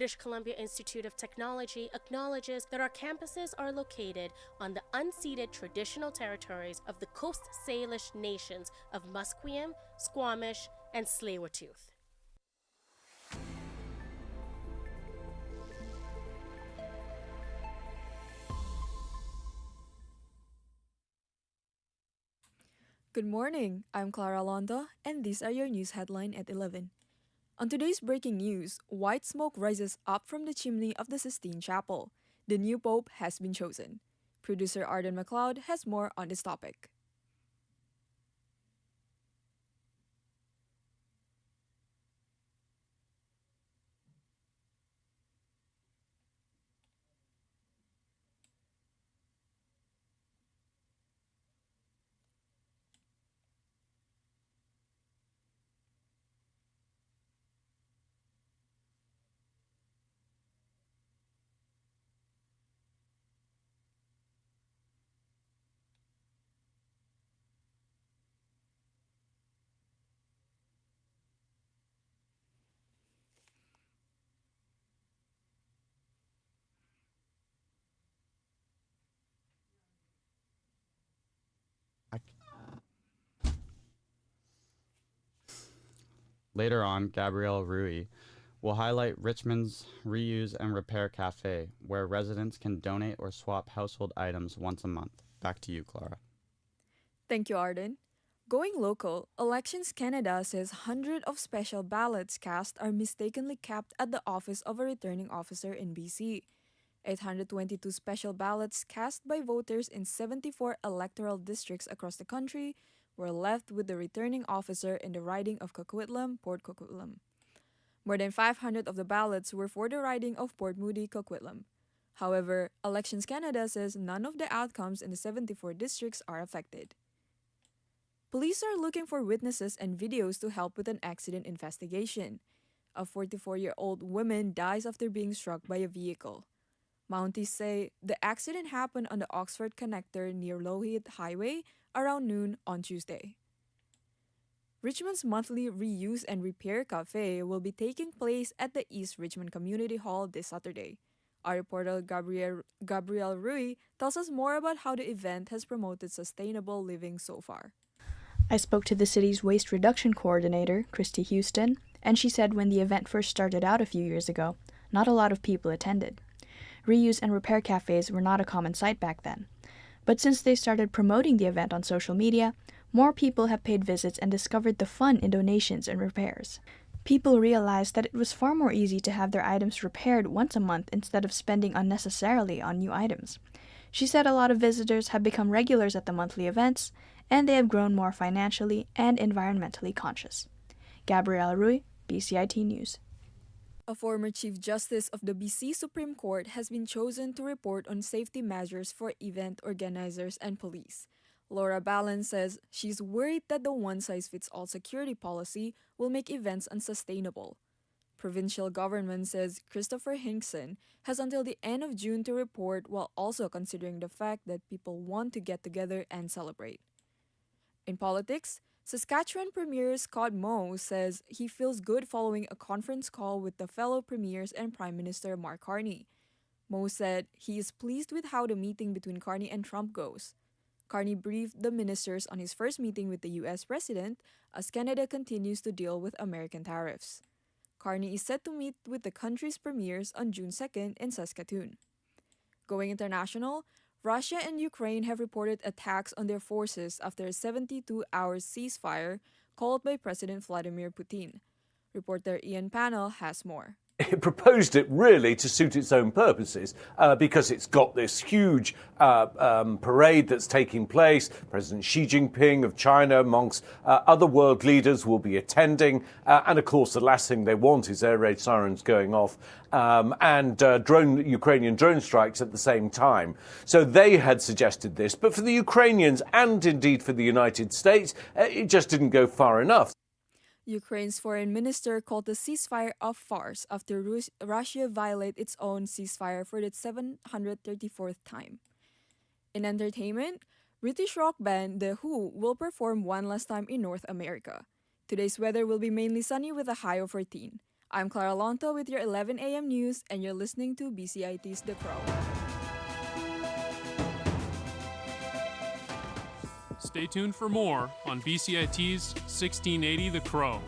British Columbia Institute of Technology acknowledges that our campuses are located on the unceded traditional territories of the Coast Salish nations of Musqueam, Squamish, and Tsleil-Waututh. Good morning, I'm Clara Londa, and these are your news headline at 11. On today's breaking news, white smoke rises up from the chimney of the Sistine Chapel. The new pope has been chosen. Producer Arden McLeod has more on this topic. Later on, Gabrielle Rui will highlight Richmond's Reuse and Repair Cafe, where residents can donate or swap household items once a month. Back to you, Clara. Thank you, Arden. Going local, Elections Canada says hundreds of special ballots cast are mistakenly kept at the office of a returning officer in BC. 822 special ballots cast by voters in 74 electoral districts across the country were left with the returning officer in the riding of Coquitlam, Port Coquitlam. More than 500 of the ballots were for the riding of Port Moody, Coquitlam. However, Elections Canada says none of the outcomes in the 74 districts are affected. Police are looking for witnesses and videos to help with an accident investigation. A 44-year-old woman dies after being struck by a vehicle. Mounties say the accident happened on the Oxford Connector near Lougheed Highway around noon on Tuesday. Richmond's monthly Reuse and Repair Cafe will be taking place at the East Richmond Community Hall this Saturday. Our reporter Gabrielle Rui tells us more about how the event has promoted sustainable living so far. I spoke to the city's waste reduction coordinator, Christy Houston, and she said when the event first started out a few years ago, not a lot of people attended. Reuse and repair cafes were not a common sight back then. But since they started promoting the event on social media, more people have paid visits and discovered the fun in donations and repairs. People realized that it was far more easy to have their items repaired once a month instead of spending unnecessarily on new items. She said a lot of visitors have become regulars at the monthly events, and they have grown more financially and environmentally conscious. Gabrielle Rui, BCIT News. A former Chief Justice of the BC Supreme Court has been chosen to report on safety measures for event organizers and police. Laura Ballin says she's worried that the one-size-fits-all security policy will make events unsustainable. Provincial government says Christopher Hinkson has until the end of June to report, while also considering the fact that people want to get together and celebrate. In politics, Saskatchewan Premier Scott Moe says he feels good following a conference call with the fellow premiers and Prime Minister Mark Carney. Moe said he is pleased with how the meeting between Carney and Trump goes. Carney briefed the ministers on his first meeting with the U.S. president as Canada continues to deal with American tariffs. Carney is set to meet with the country's premiers on June 2nd in Saskatoon. Going international, Russia and Ukraine have reported attacks on their forces after a 72-hour ceasefire called by President Vladimir Putin. Reporter Ian Pannell has more. It proposed it really to suit its own purposes because it's got this huge parade that's taking place. President Xi Jinping of China, amongst other world leaders, will be attending. And, of course, the last thing they want is air raid sirens going off and Ukrainian drone strikes at the same time. So they had suggested this. But for the Ukrainians and, indeed, for the United States, it just didn't go far enough. Ukraine's foreign minister called the ceasefire a farce after Russia violated its own ceasefire for the 734th time. In entertainment, British rock band The Who will perform one last time in North America. Today's weather will be mainly sunny with a high of 14. I'm Clara Lonto with your 11 a.m. news, and you're listening to BCIT's The Crow. Stay tuned for more on BCIT's 1680 The Crow.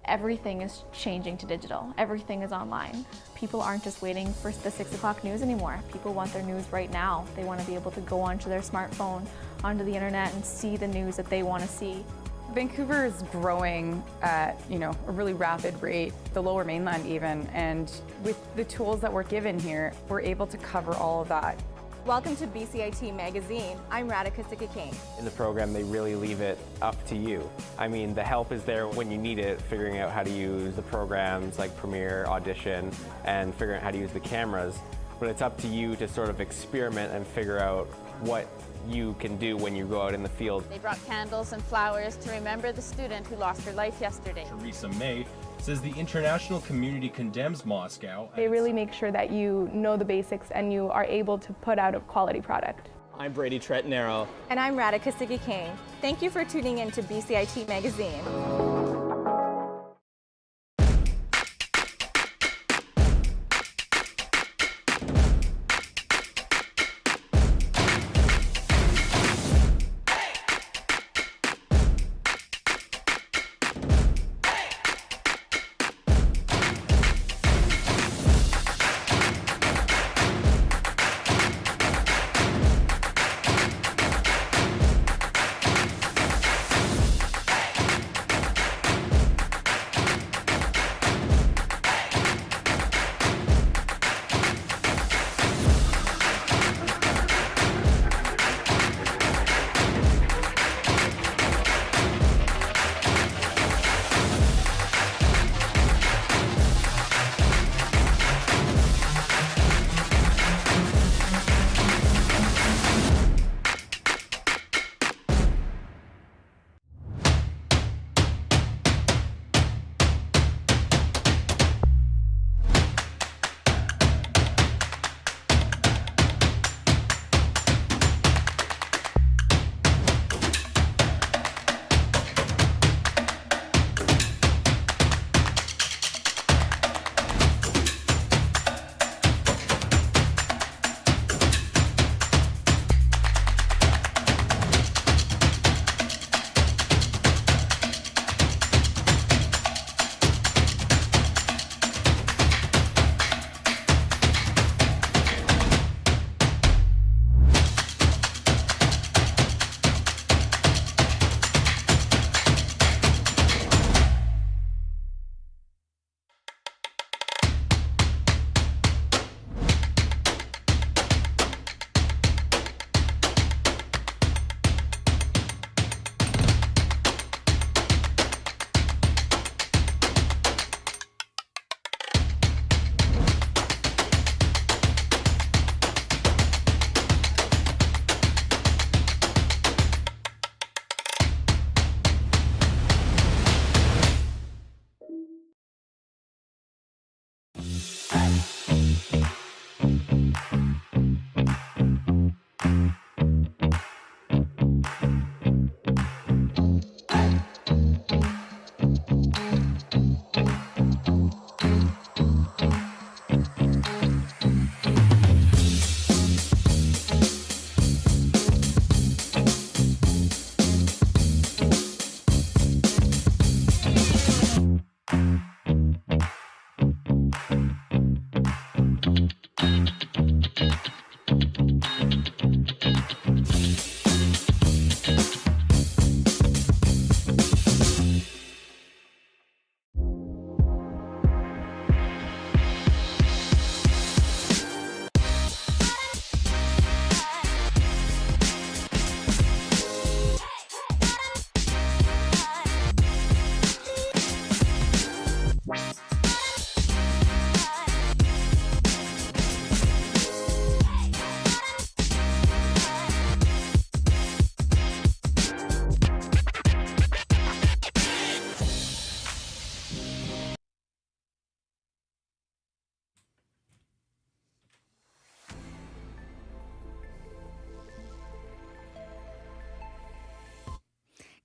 Everything is changing to digital. Everything is online. People aren't just waiting for the 6 o'clock news anymore. People want their news right now. They want to be able to go onto their smartphone, onto the internet, and see the news that they want to see. Vancouver is growing at, a really rapid rate, the Lower Mainland even, and with the tools that we're given here, we're able to cover all of that. Welcome to BCIT Magazine. I'm Radhika Sikki-King. In the program, they really leave it up to you. I mean, the help is there when you need it, figuring out how to use the programs like Premiere, Audition, and figuring out how to use the cameras. But it's up to you to sort of experiment and figure out what you can do when you go out in the field. They brought candles and flowers to remember the student who lost her life yesterday. Theresa May says the international community condemns Moscow. They really make sure that you know the basics and you are able to put out a quality product. I'm Brady Tretanero. And I'm Radhika Sikki-King. Thank you for tuning in to BCIT Magazine.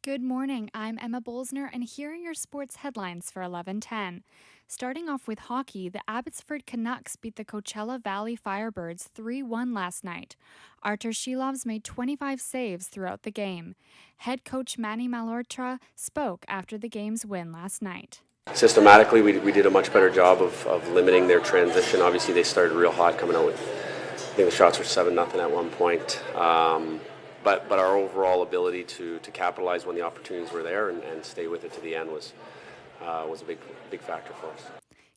Good morning, I'm Emma Bolsner, and here are your sports headlines for 11:10. Starting off with hockey, the Abbotsford Canucks beat the Coachella Valley Firebirds 3-1 last night. Artur Shilovs made 25 saves throughout the game. Head coach Manny Malhotra spoke after the game's win last night. Systematically, we did a much better job of limiting their transition. Obviously, they started real hot coming out with, I think the shots were 7-0 at one point. But our overall ability to capitalize when the opportunities were there and stay with it to the end was a big factor for us.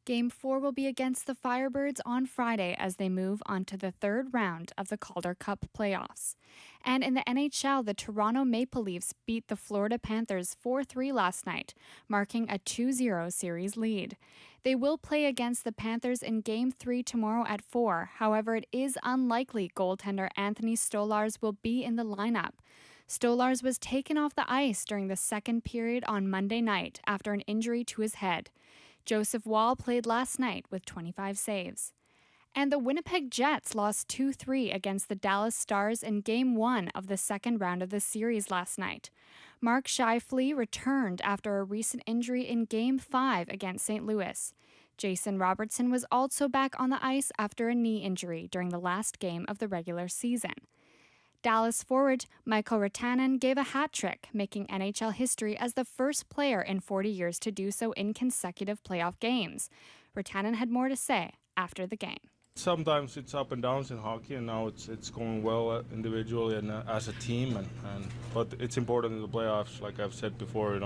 Game 4 will be against the Firebirds on Friday as they move on to the third round of the Calder Cup playoffs. And in the NHL, the Toronto Maple Leafs beat the Florida Panthers 4-3 last night, marking a 2-0 series lead. They will play against the Panthers in Game 3 tomorrow at 4. However, it is unlikely goaltender Anthony Stolarz will be in the lineup. Stolarz was taken off the ice during the second period on Monday night after an injury to his head. Joseph Woll played last night with 25 saves. And the Winnipeg Jets lost 2-3 against the Dallas Stars in Game 1 of the second round of the series last night. Mark Scheifele returned after a recent injury in Game 5 against St. Louis. Jason Robertson was also back on the ice after a knee injury during the last game of the regular season. Dallas forward Mikko Rantanen gave a hat trick, making NHL history as the first player in 40 years to do so in consecutive playoff games. Rantanen had more to say after the game. Sometimes it's up and downs in hockey, and now it's going well individually and as a team. But it's important in the playoffs, like I've said before.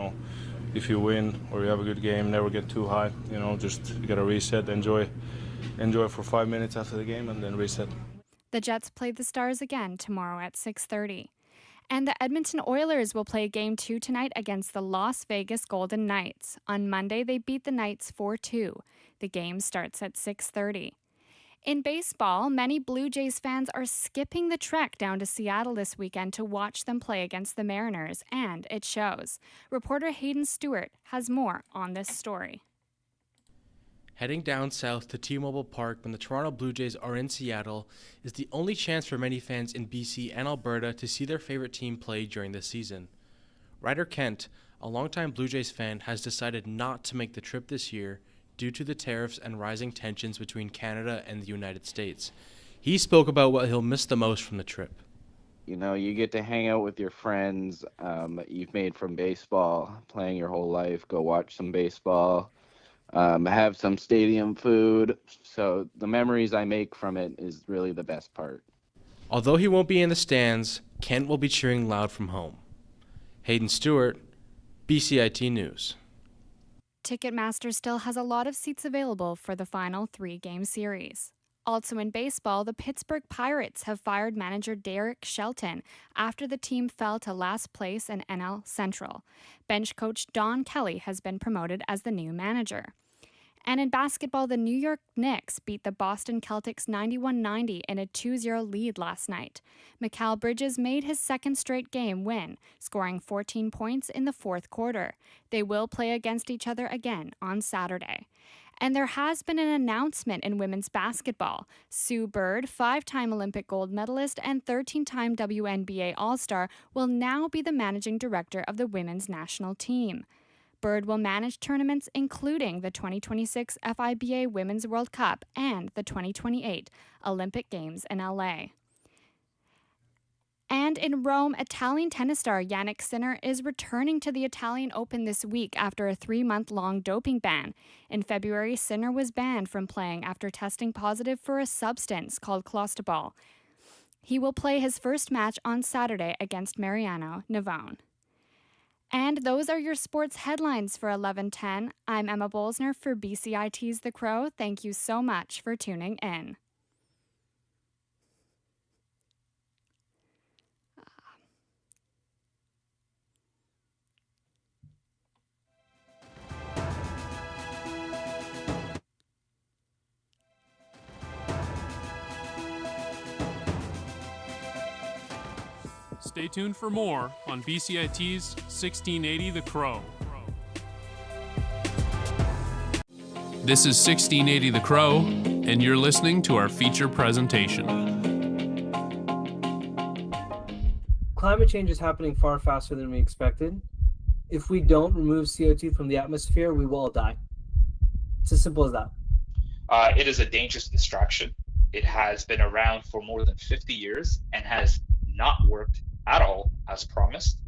If you win or you have a good game, never get too high. Just you gotta reset, enjoy for 5 minutes after the game, and then reset. The Jets play the Stars again tomorrow at 6:30. And the Edmonton Oilers will play Game 2 tonight against the Las Vegas Golden Knights. On Monday, they beat the Knights 4-2. The game starts at 6:30. In baseball, many Blue Jays fans are skipping the trek down to Seattle this weekend to watch them play against the Mariners, and it shows. Reporter Hayden Stewart has more on this story. Heading down south to T-Mobile Park when the Toronto Blue Jays are in Seattle is the only chance for many fans in BC and Alberta to see their favorite team play during the season. Ryder Kent, a longtime Blue Jays fan, has decided not to make the trip this year due to the tariffs and rising tensions between Canada and the United States. He spoke about what he'll miss the most from the trip. You get to hang out with your friends that you've made from baseball, playing your whole life, go watch some baseball. Have some stadium food. So the memories I make from it is really the best part. Although he won't be in the stands, Kent will be cheering loud from home. Hayden Stewart, BCIT News. Ticketmaster still has a lot of seats available for the final 3-game series. Also in baseball, the Pittsburgh Pirates have fired manager Derek Shelton after the team fell to last place in NL Central. Bench coach Don Kelly has been promoted as the new manager. And in basketball, the New York Knicks beat the Boston Celtics 91-90 in a 2-0 lead last night. Mikal Bridges made his second straight game win, scoring 14 points in the fourth quarter. They will play against each other again on Saturday. And there has been an announcement in women's basketball. Sue Bird, 5-time Olympic gold medalist and 13-time WNBA All-Star, will now be the managing director of the women's national team. Bird will manage tournaments including the 2026 FIBA Women's World Cup and the 2028 Olympic Games in LA. And in Rome, Italian tennis star Jannik Sinner is returning to the Italian Open this week after a 3-month-long doping ban. In February, Sinner was banned from playing after testing positive for a substance called clostebol. He will play his first match on Saturday against Mariano Navone. And those are your sports headlines for 11:10. I'm Emma Bolsner for BCIT's The Crow. Thank you so much for tuning in. Stay tuned for more on BCIT's 1680 The Crow. This is 1680 The Crow, and you're listening to our feature presentation. Climate change is happening far faster than we expected. If we don't remove CO2 from the atmosphere, we will all die. It's as simple as that. It is a dangerous distraction. It has been around for more than 50 years and has not worked at all as promised.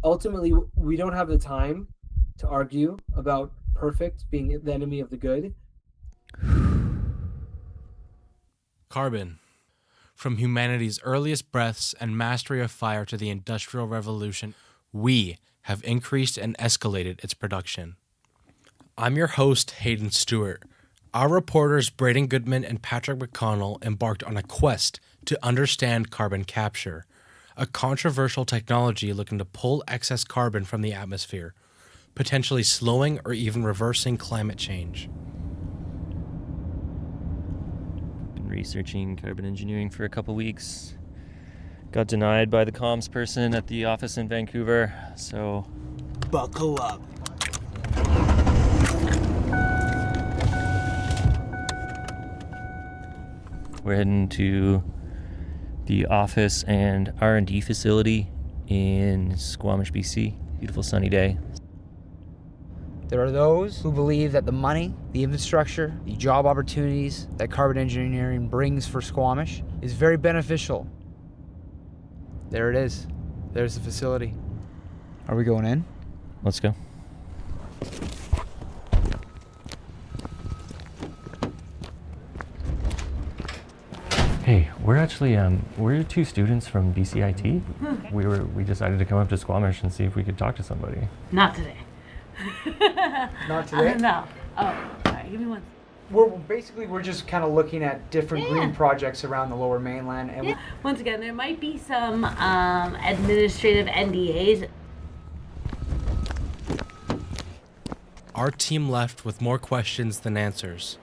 Ultimately, we don't have the time to argue about perfect being the enemy of the good. Carbon. From humanity's earliest breaths and mastery of fire to the Industrial Revolution, we have increased and escalated its production. I'm your host, Hayden Stewart. Our reporters Braden Goodman and Patrick McConnell embarked on a quest to understand carbon capture, a controversial technology looking to pull excess carbon from the atmosphere, potentially slowing or even reversing climate change. Been researching carbon engineering for a couple weeks. Got denied by the comms person at the office in Vancouver, so buckle up. We're heading to the office and R&D facility in Squamish, BC. Beautiful sunny day. There are those who believe that the money, the infrastructure, the job opportunities that carbon engineering brings for Squamish is very beneficial. There it is. There's the facility. Are we going in? Let's go. Hey, we're actually we're two students from BCIT. Okay. We decided to come up to Squamish and see if we could talk to somebody. Not today. Not today? No. Oh, sorry. Give me one. We're just kind of looking at different green projects around the Lower Mainland, and Once again, there might be some administrative NDAs. Our team left with more questions than answers.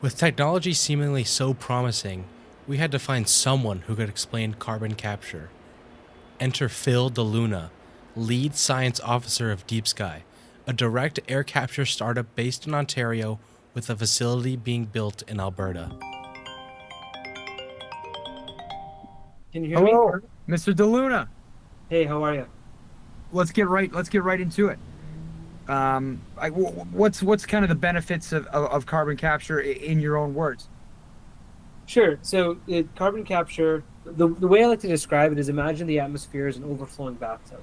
With technology seemingly so promising, we had to find someone who could explain carbon capture. Enter Phil DeLuna, lead science officer of Deep Sky, a direct air capture startup based in Ontario with a facility being built in Alberta. Can you hear me? Hello, Mr. DeLuna. Hey, how are you? Let's get right into it. What's kind of the benefits of carbon capture in your own words? Sure. So carbon capture, the way I like to describe it is, imagine the atmosphere as an overflowing bathtub.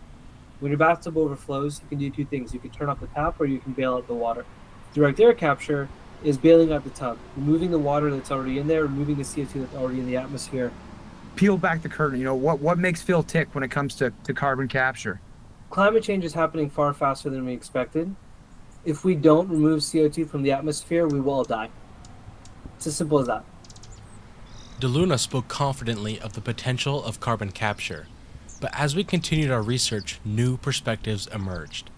When your bathtub overflows, you can do two things. You can turn off the tap or you can bail out the water. Direct air capture is bailing out the tub, removing the water that's already in there, removing the CO2 that's already in the atmosphere. Peel back the curtain. What makes Phil tick when it comes to carbon capture? Climate change is happening far faster than we expected. If we don't remove CO2 from the atmosphere, we will all die. It's as simple as that. DeLuna spoke confidently of the potential of carbon capture, but as we continued our research, new perspectives emerged.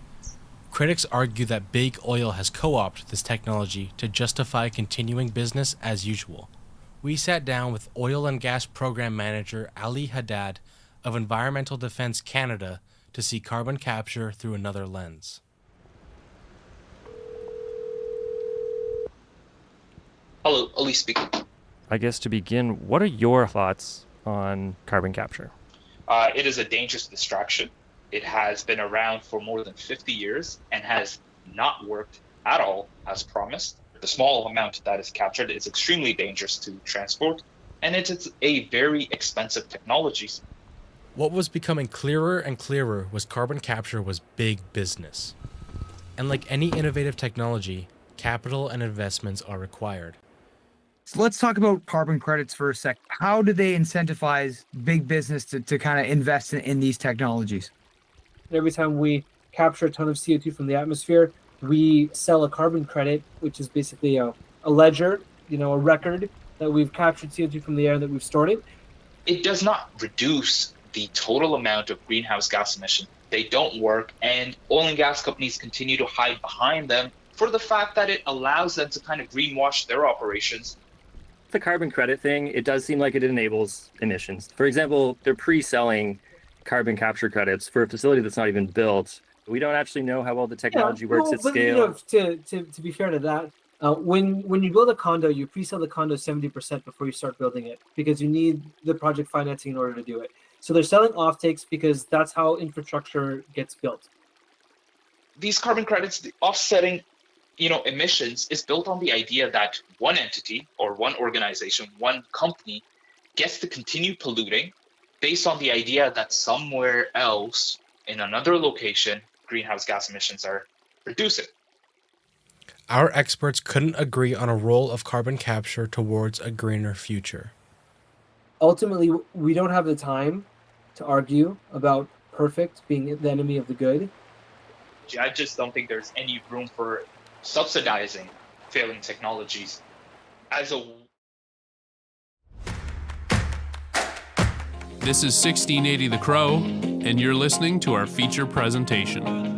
Critics argue that big oil has co-opted this technology to justify continuing business as usual. We sat down with Oil and Gas Program Manager Ali Haddad of Environmental Defence Canada to see carbon capture through another lens. Hello, Ali speaking. I guess to begin, what are your thoughts on carbon capture? It is a dangerous distraction. It has been around for more than 50 years and has not worked at all as promised. The small amount that is captured is extremely dangerous to transport, and it's a very expensive technology. What was becoming clearer and clearer was carbon capture was big business. And like any innovative technology, capital and investments are required. So let's talk about carbon credits for a sec. How do they incentivize big business to kind of invest in these technologies? Every time we capture a ton of CO2 from the atmosphere, we sell a carbon credit, which is basically a ledger, a record that we've captured CO2 from the air, that we've stored it. It does not reduce the total amount of greenhouse gas emission. They don't work, and oil and gas companies continue to hide behind them for the fact that it allows them to kind of greenwash their operations. The carbon credit thing, it does seem like it enables emissions. For example, they're pre-selling carbon capture credits for a facility that's not even built. We don't actually know how well the technology works at scale. To be fair to that, when you build a condo, you pre-sell the condo 70% before you start building it, because you need the project financing in order to do it. So they're selling offtakes because that's how infrastructure gets built. these carbon credits, the offsetting, emissions is built on the idea that one entity or one organization, one company gets to continue polluting based on the idea that somewhere else in another location, greenhouse gas emissions are reducing. Our experts couldn't agree on a role of carbon capture towards a greener future. Ultimately, we don't have the time to argue about perfect being the enemy of the good. I just don't think there's any room for subsidizing failing technologies as a. This is 1680 The Crow, and you're listening to our feature presentation.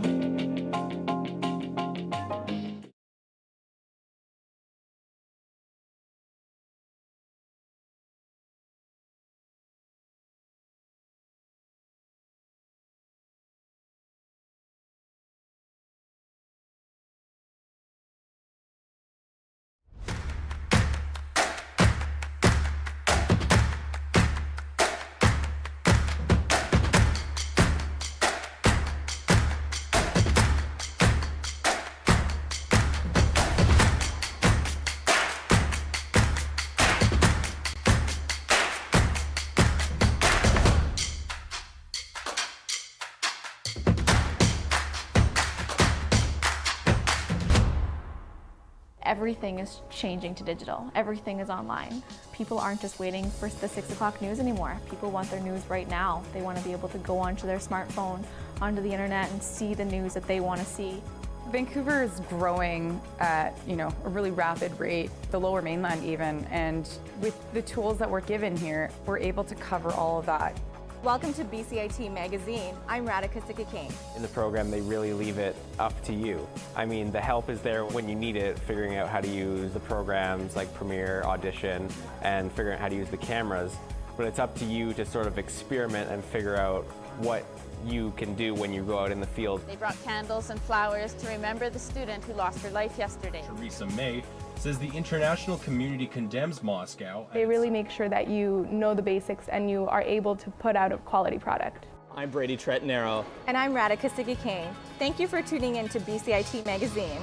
Everything is changing to digital. Everything is online. People aren't just waiting for the 6 o'clock news anymore. People want their news right now. They want to be able to go onto their smartphone, onto the internet, and see the news that they want to see. Vancouver is growing at, a really rapid rate, the Lower Mainland even, and with the tools that we're given here, we're able to cover all of that. Welcome to BCIT Magazine. I'm Radhika Sikki-King. In the program, they really leave it up to you. I mean, the help is there when you need it, figuring out how to use the programs like Premiere, Audition, and figuring out how to use the cameras. But it's up to you to sort of experiment and figure out what you can do when you go out in the field. They brought candles and flowers to remember the student who lost her life yesterday. Theresa May says the international community condemns Moscow. They really make sure that you know the basics and you are able to put out a quality product. I'm Brady Tretnero. And I'm Radhika Sikki-King. Thank you for tuning in to BCIT Magazine.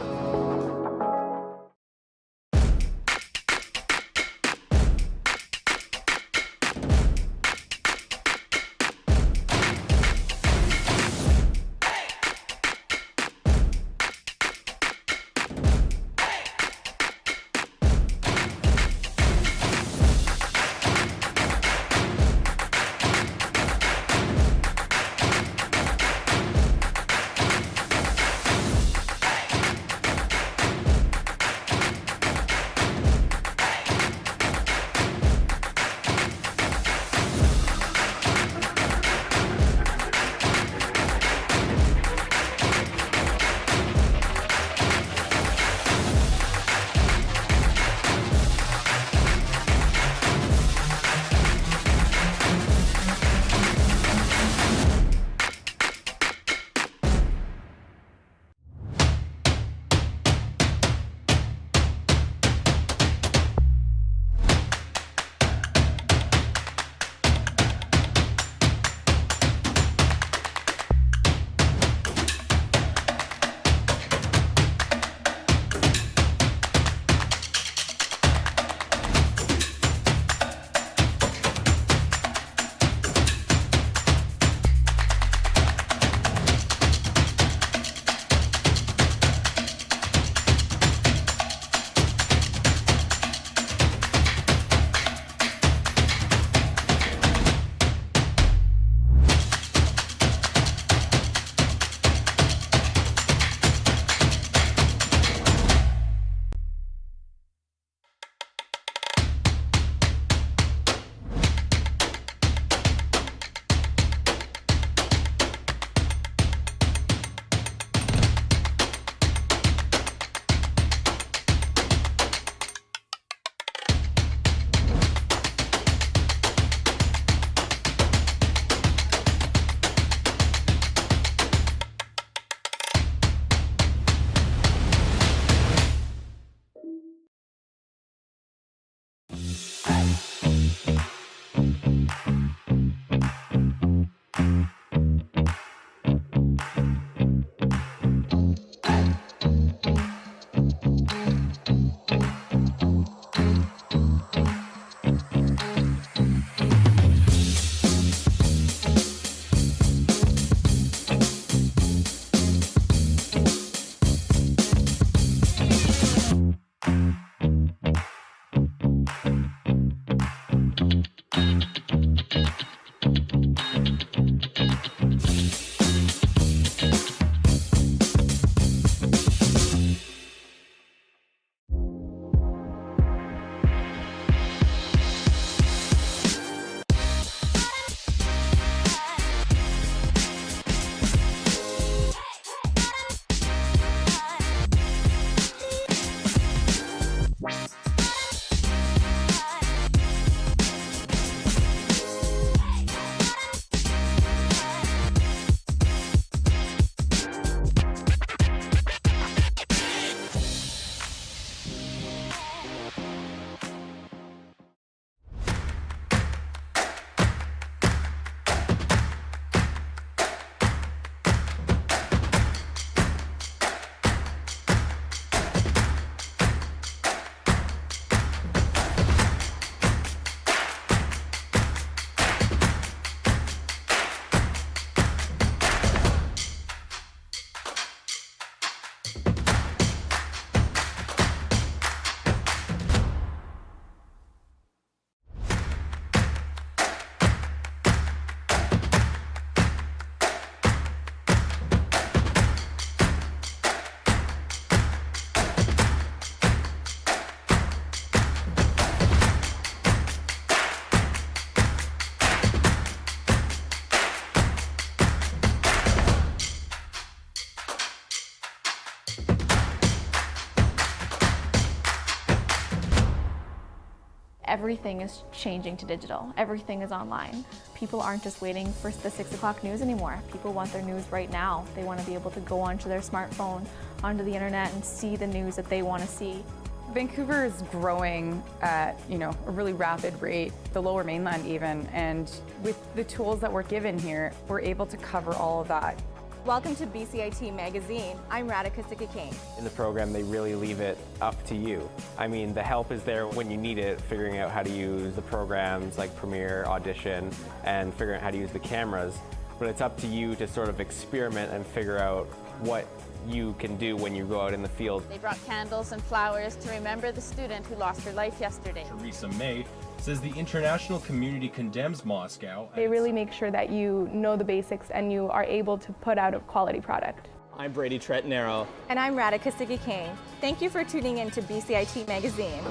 Everything is changing to digital. Everything is online. People aren't just waiting for the 6 o'clock news anymore. People want their news right now. They want to be able to go onto their smartphone, onto the internet, and see the news that they want to see. Vancouver is growing at, a really rapid rate, the Lower Mainland even, and with the tools that we're given here, we're able to cover all of that. Welcome to BCIT Magazine. I'm Radhika Sikakane. In the program, they really leave it up to you. I mean, the help is there when you need it, figuring out how to use the programs like Premiere, Audition, and figuring out how to use the cameras. But it's up to you to sort of experiment and figure out what you can do when you go out in the field. They brought candles and flowers to remember the student who lost her life yesterday. Theresa May says the international community condemns Moscow. They really make sure that you know the basics and you are able to put out a quality product. I'm Brady Tretnero. And I'm Radhika Sikakane. Thank you for tuning in to BCIT Magazine.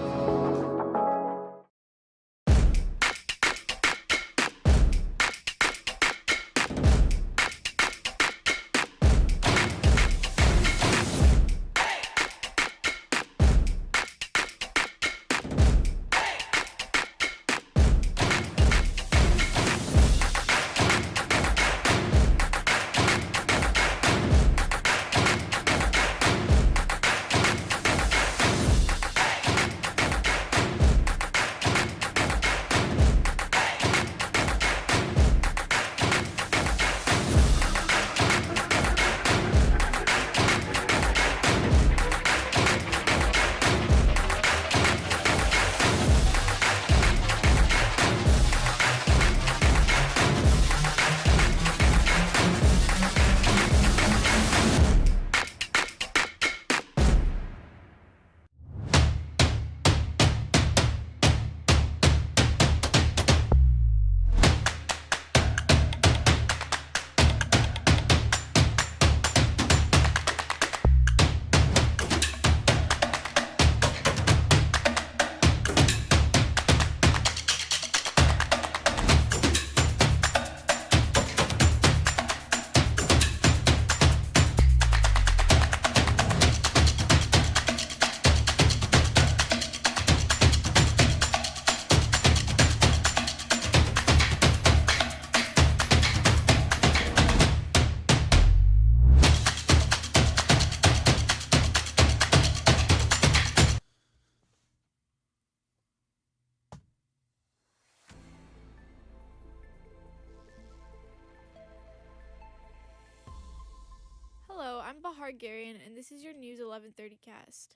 Hello, I'm Bahar Garian, and this is your News 1130 cast.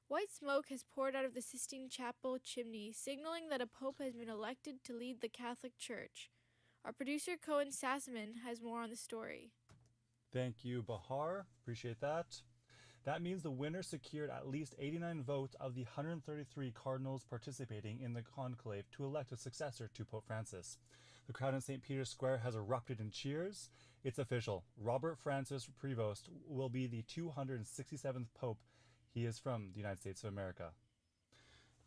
White smoke has poured out of the Sistine Chapel chimney, signaling that a pope has been elected to lead the Catholic Church. Our producer, Cohen Sassaman, has more on the story. Thank you, Bahar. Appreciate that. That means the winner secured at least 89 votes of the 133 cardinals participating in the conclave to elect a successor to Pope Francis. The crowd in St. Peter's Square has erupted in cheers. It's official. Robert Francis Prevost will be the 267th Pope. He is from the United States of America.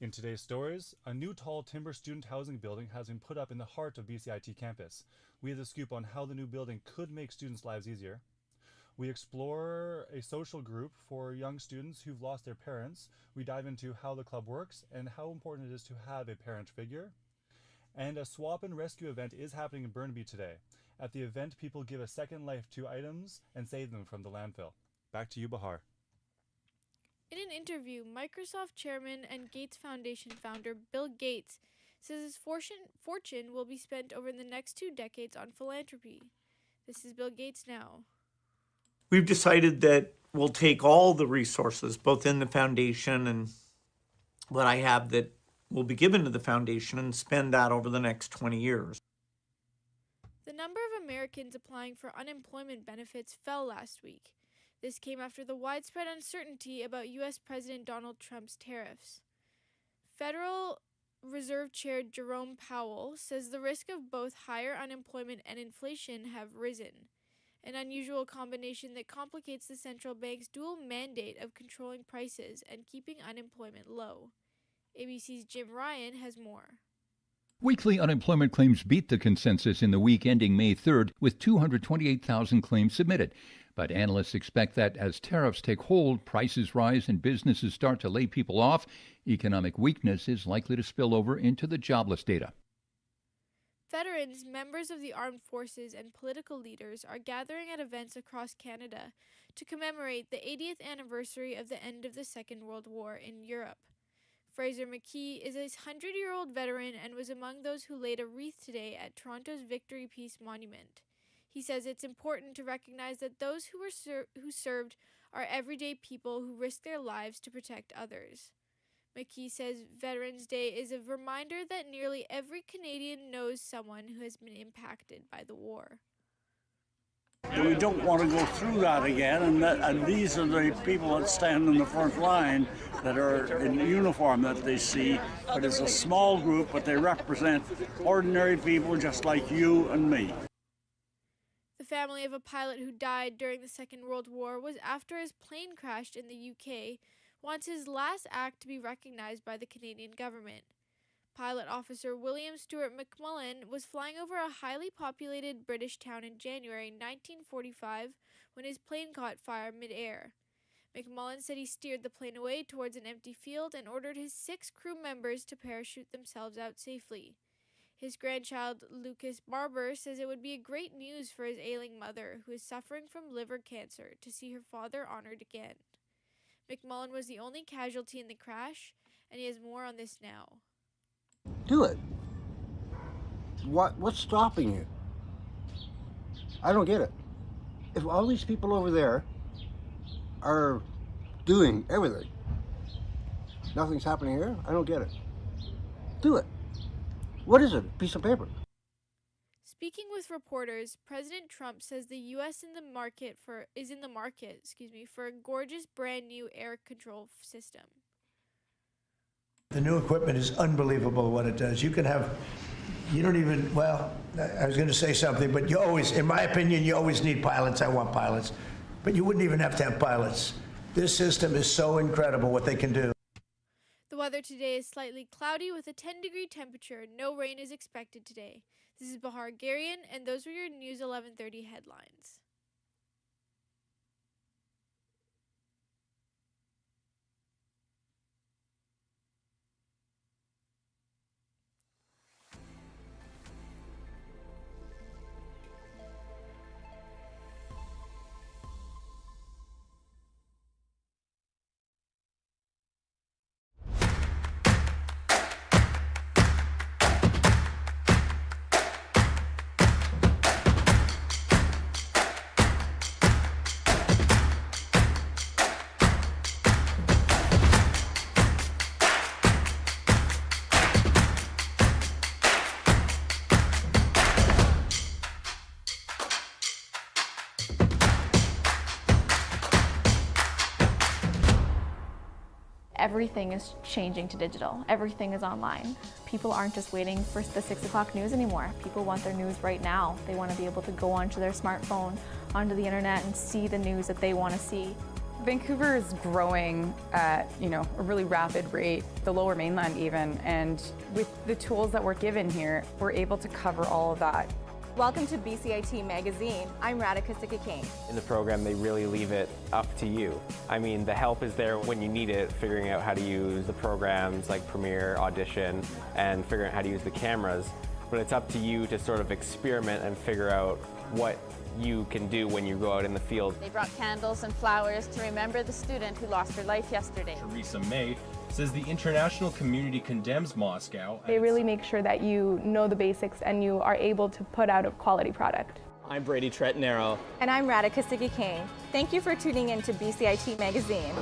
In today's stories, a new tall timber student housing building has been put up in the heart of BCIT campus. We have the scoop on how the new building could make students' lives easier. We explore a social group for young students who've lost their parents. We dive into how the club works and how important it is to have a parent figure. And a swap and rescue event is happening in Burnaby today. At the event, people give a second life to items and save them from the landfill. Back to you, Bahar. In an interview, Microsoft chairman and Gates Foundation founder Bill Gates says his fortune will be spent over the next 2 decades on philanthropy. This is Bill Gates now. We've decided that we'll take all the resources, both in the foundation and what I have that will be given to the foundation, and spend that over the next 20 years. The number of Americans applying for unemployment benefits fell last week. This came after the widespread uncertainty about U.S. President Donald Trump's tariffs. Federal Reserve Chair Jerome Powell says the risk of both higher unemployment and inflation have risen, an unusual combination that complicates the central bank's dual mandate of controlling prices and keeping unemployment low. ABC's Jim Ryan has more. Weekly unemployment claims beat the consensus in the week ending May 3rd, with 228,000 claims submitted. But analysts expect that as tariffs take hold, prices rise, and businesses start to lay people off, economic weakness is likely to spill over into the jobless data. Veterans, members of the armed forces, and political leaders are gathering at events across Canada to commemorate the 80th anniversary of the end of the Second World War in Europe. Fraser McKee is a 100-year-old veteran and was among those who laid a wreath today at Toronto's Victory Peace Monument. He says it's important to recognize that those who served are everyday people who risk their lives to protect others. McKee says Veterans Day is a reminder that nearly every Canadian knows someone who has been impacted by the war. We don't want to go through that again, and these are the people that stand in the front line that are in uniform that they see. But it's a small group, but they represent ordinary people just like you and me. The family of a pilot who died during the Second World War was after his plane crashed in the UK, wants his last act to be recognized by the Canadian government. Pilot officer William Stuart McMullen was flying over a highly populated British town in January 1945 when his plane caught fire mid-air. McMullen said he steered the plane away towards an empty field and ordered his 6 crew members to parachute themselves out safely. His grandchild, Lucas Barber, says it would be great news for his ailing mother, who is suffering from liver cancer, to see her father honored again. McMullen was the only casualty in the crash, and he has more on this now. Do it. What's stopping you? I don't get it. If all these people over there are doing everything, nothing's happening here, I don't get it. Do it. What is it? A piece of paper. Speaking with reporters, President Trump says the U.S. is in the market for a gorgeous brand new air control system. The new equipment is unbelievable what it does. You can have, I was going to say something, but you always, in my opinion, you always need pilots. I want pilots. But you wouldn't even have to have pilots. This system is so incredible what they can do. The weather today is slightly cloudy with a 10-degree temperature. No rain is expected today. This is Bahar Garian, and those were your News 1130 headlines. Everything is changing to digital. Everything is online. People aren't just waiting for the 6 o'clock news anymore. People want their news right now. They want to be able to go onto their smartphone, onto the internet, and see the news that they want to see. Vancouver is growing at, a really rapid rate, the Lower Mainland even, and with the tools that we're given here, we're able to cover all of that. Welcome to BCIT Magazine. I'm Radhika Sikki-King. In the program, they really leave it up to you. I mean, the help is there when you need it, figuring out how to use the programs like Premiere, Audition, and figuring out how to use the cameras. But it's up to you to sort of experiment and figure out what you can do when you go out in the field. They brought candles and flowers to remember the student who lost her life yesterday. Theresa May says the international community condemns Moscow. They really make sure that you know the basics and you are able to put out a quality product. I'm Brady Tretanero. And I'm Radhika Sikki-King. Thank you for tuning in to BCIT Magazine.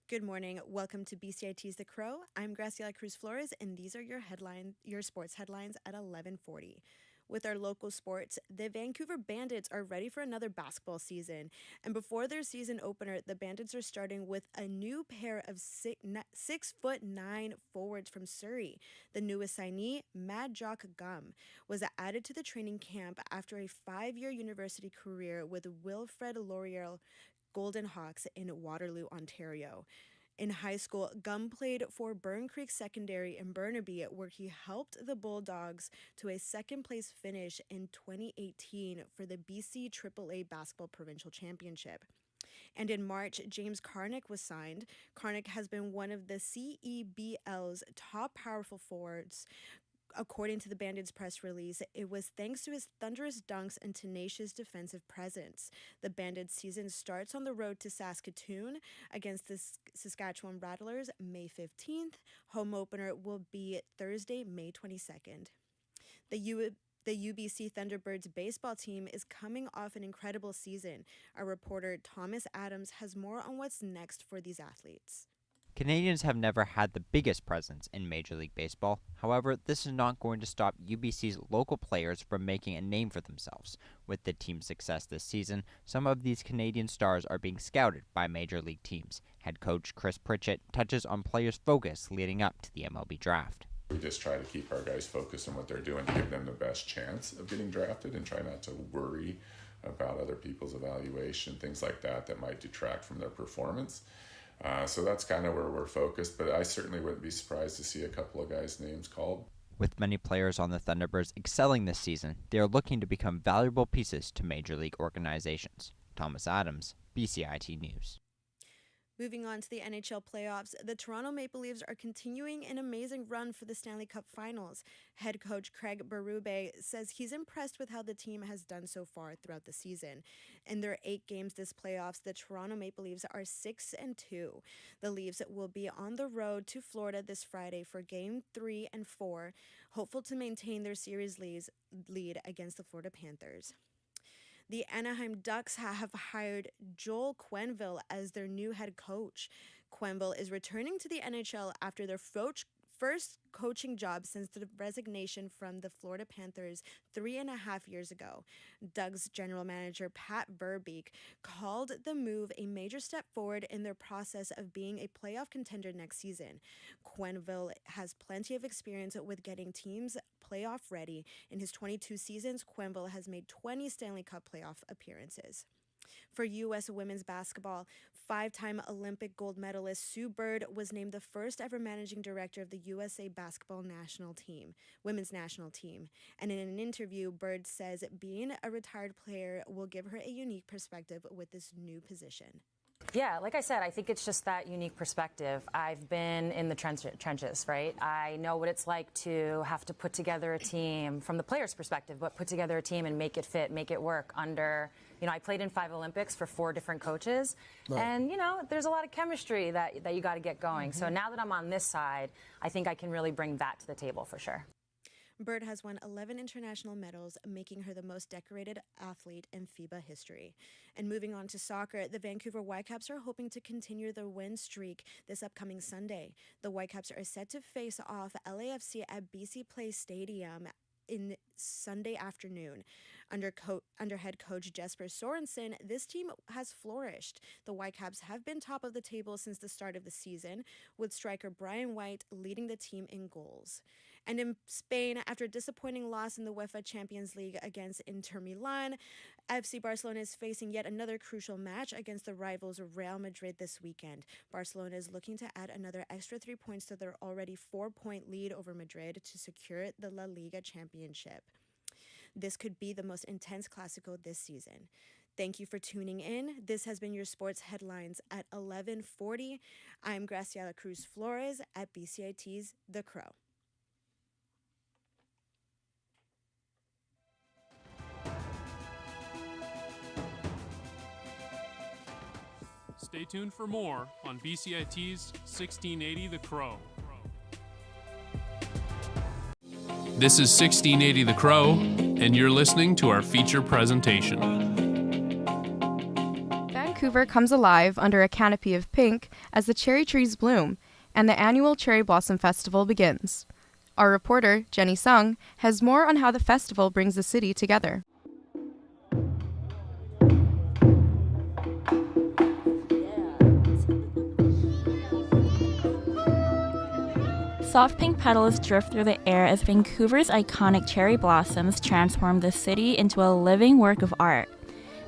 Good morning. Welcome to BCIT's The Crow. I'm Graciela Cruz Flores, and these are your sports headlines at 11:40. With our local sports, the Vancouver Bandits are ready for another basketball season. And before their season opener, the Bandits are starting with a new pair of 6'9" forwards from Surrey. The newest signee, Mad Jock Gum, was added to the training camp after a 5-year university career with Wilfred Laurier Golden Hawks in Waterloo, Ontario. In high school, Gum played for Burn Creek Secondary in Burnaby, where he helped the Bulldogs to a second-place finish in 2018 for the BC AAA Basketball Provincial Championship. And in March, James Karnick was signed. Karnick has been one of the CEBL's top powerful forwards. According to the Bandits press release, it was thanks to his thunderous dunks and tenacious defensive presence. The Bandits season starts on the road to Saskatoon against the Saskatchewan Rattlers May 15th. Home opener will be Thursday, May 22nd. The UBC Thunderbirds baseball team is coming off an incredible season. Our reporter Thomas Adams has more on what's next for these athletes. Canadians have never had the biggest presence in Major League Baseball. However, this is not going to stop UBC's local players from making a name for themselves. With the team's success this season, some of these Canadian stars are being scouted by Major League teams. Head coach Chris Pritchett touches on players' focus leading up to the MLB draft. We just try to keep our guys focused on what they're doing to give them the best chance of getting drafted and try not to worry about other people's evaluation, things like that might detract from their performance. So that's kind of where we're focused, but I certainly wouldn't be surprised to see a couple of guys' names called. With many players on the Thunderbirds excelling this season, they are looking to become valuable pieces to Major League organizations. Thomas Adams, BCIT News. Moving on to the NHL playoffs, the Toronto Maple Leafs are continuing an amazing run for the Stanley Cup Finals. Head coach Craig Berube says he's impressed with how the team has done so far throughout the season. In their 8 games this playoffs, the Toronto Maple Leafs are 6-2. The Leafs will be on the road to Florida this Friday for Game 3 and 4, hopeful to maintain their series lead against the Florida Panthers. The Anaheim Ducks have hired Joel Quenneville as their new head coach. Quenneville is returning to the NHL after their first coaching job since the resignation from the Florida Panthers 3.5 years ago. Ducks general manager Pat Verbeek called the move a major step forward in their process of being a playoff contender next season. Quenneville has plenty of experience with getting teams playoff ready. In his 22 seasons, Quenneville has made 20 Stanley Cup playoff appearances. For U.S. women's basketball, 5-time Olympic gold medalist Sue Bird was named the first ever managing director of the USA basketball women's national team. And in an interview, Bird says being a retired player will give her a unique perspective with this new position. Yeah, like I said, I think it's just that unique perspective. I've been in the trenches, right? I know what it's like to have to put together a team from the player's perspective, but put together a team and make it fit, make it work under, I played in 5 Olympics for 4 different coaches. Right. And, there's a lot of chemistry that you got to get going. Mm-hmm. So now that I'm on this side, I think I can really bring that to the table for sure. Bird has won 11 international medals, making her the most decorated athlete in FIBA history. And moving on to soccer, the Vancouver Whitecaps are hoping to continue their win streak this upcoming Sunday. The Whitecaps are set to face off LAFC at BC Place Stadium in Sunday afternoon. Under head coach Jesper Sorensen, this team has flourished. The Whitecaps have been top of the table since the start of the season, with striker Brian White leading the team in goals. And in Spain, after a disappointing loss in the UEFA Champions League against Inter Milan, FC Barcelona is facing yet another crucial match against the rivals Real Madrid this weekend. Barcelona is looking to add another extra 3 points to their already 4-point lead over Madrid to secure the La Liga championship. This could be the most intense Clásico this season. Thank you for tuning in. This has been your sports headlines at 11:40. I'm Graciela Cruz Flores at BCIT's The Crow. Stay tuned for more on BCIT's 1680 The Crow. This is 1680 The Crow, and you're listening to our feature presentation. Vancouver comes alive under a canopy of pink as the cherry trees bloom and the annual Cherry Blossom Festival begins. Our reporter, Jenny Sung, has more on how the festival brings the city together. Soft pink petals drift through the air as Vancouver's iconic cherry blossoms transform the city into a living work of art.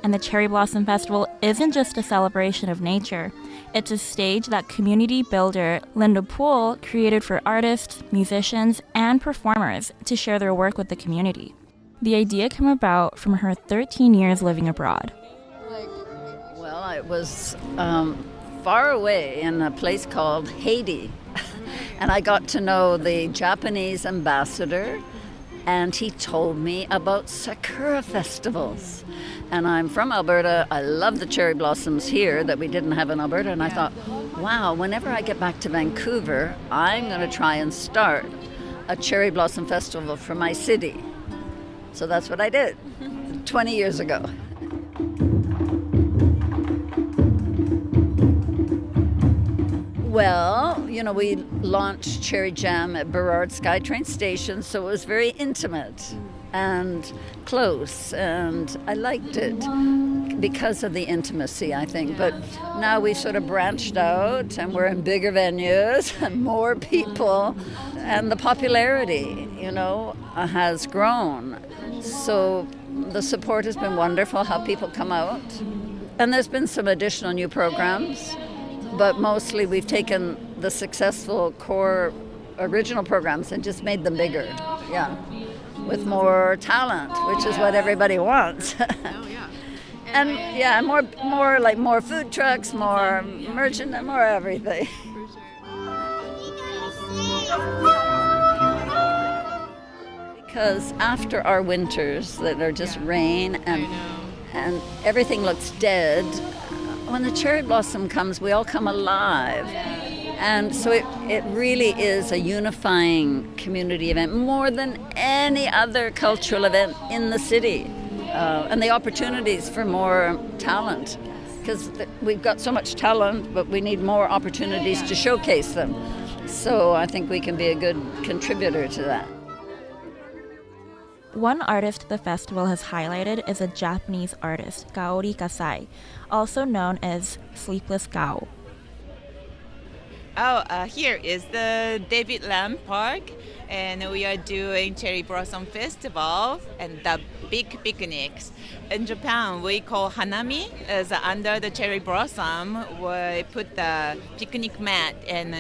And the Cherry Blossom Festival isn't just a celebration of nature. It's a stage that community builder Linda Poole created for artists, musicians, and performers to share their work with the community. The idea came about from her 13 years living abroad. Well, I was far away in a place called Haiti, and I got to know the Japanese ambassador, and he told me about sakura festivals. And I'm from Alberta. I love the cherry blossoms here that we didn't have in Alberta. And I thought, wow, whenever I get back to Vancouver, I'm going to try and start a cherry blossom festival for my city. So that's what I did 20 years ago. Well, you know, we launched Cherry Jam at Burrard SkyTrain Station, so it was very intimate and close, and I liked it because of the intimacy, I think. But now we've sort of branched out and we're in bigger venues and more people, and the popularity, you know, has grown. So the support has been wonderful, how people come out. And there's been some additional new programs, but mostly we've taken the successful core original programs and just made them bigger. Yeah. With more talent, which is what everybody wants. And yeah, more food trucks, more merchandise, more everything. Because after our winters that are just rain and everything looks dead, when the cherry blossom comes, we all come alive. And so it really is a unifying community event, more than any other cultural event in the city. And the opportunities for more talent, because we've got so much talent, but we need more opportunities to showcase them. So I think we can be a good contributor to that. One artist the festival has highlighted is a Japanese artist, Kaori Kasai, also known as Sleepless Cow. Here is the David Lam Park, and we are doing Cherry Blossom Festival and the big picnics. In Japan, we call hanami, as under the cherry blossom, we put the picnic mat and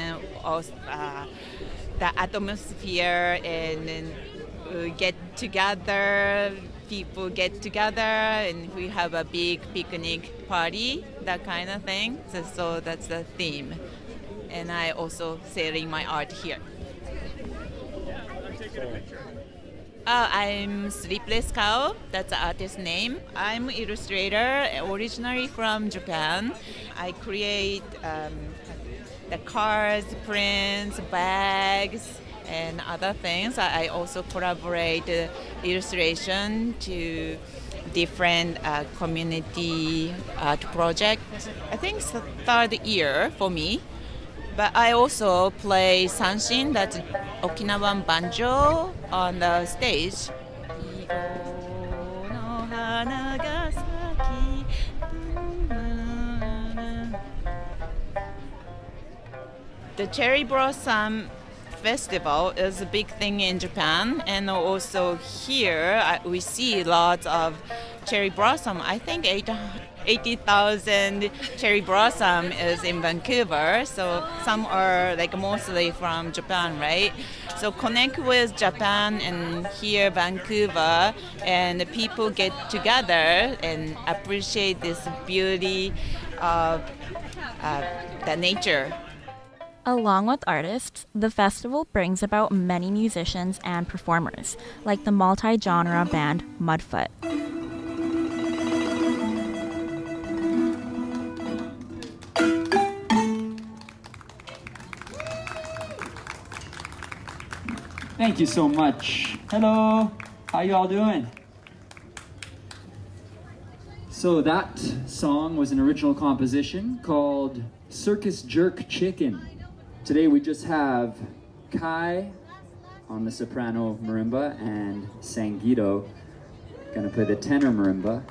the atmosphere, and then we get together, people get together, and we have a big picnic party, that kind of thing. So that's the theme. And I also selling my art here. I'm Sleepless Cow, that's the artist's name. I'm an illustrator, originally from Japan. I create the cards, prints, bags, and other things. I also collaborate illustration to different community art projects. I think it's the third year for me. But I also play sanshin, that's Okinawan banjo, on the stage. The Cherry Blossom Festival is a big thing in Japan, and also here we see lots of cherry blossom. I think 80,000 cherry blossom is in Vancouver, so some are like mostly from Japan, right? So connect with Japan and here Vancouver, and the people get together and appreciate this beauty of the nature. Along with artists, the festival brings about many musicians and performers, like the multi-genre band Mudfoot. Thank you so much. Hello, how you all doing? So that song was an original composition called Circus Jerk Chicken. Today we just have Kai on the soprano marimba and Sangeeto gonna play the tenor marimba.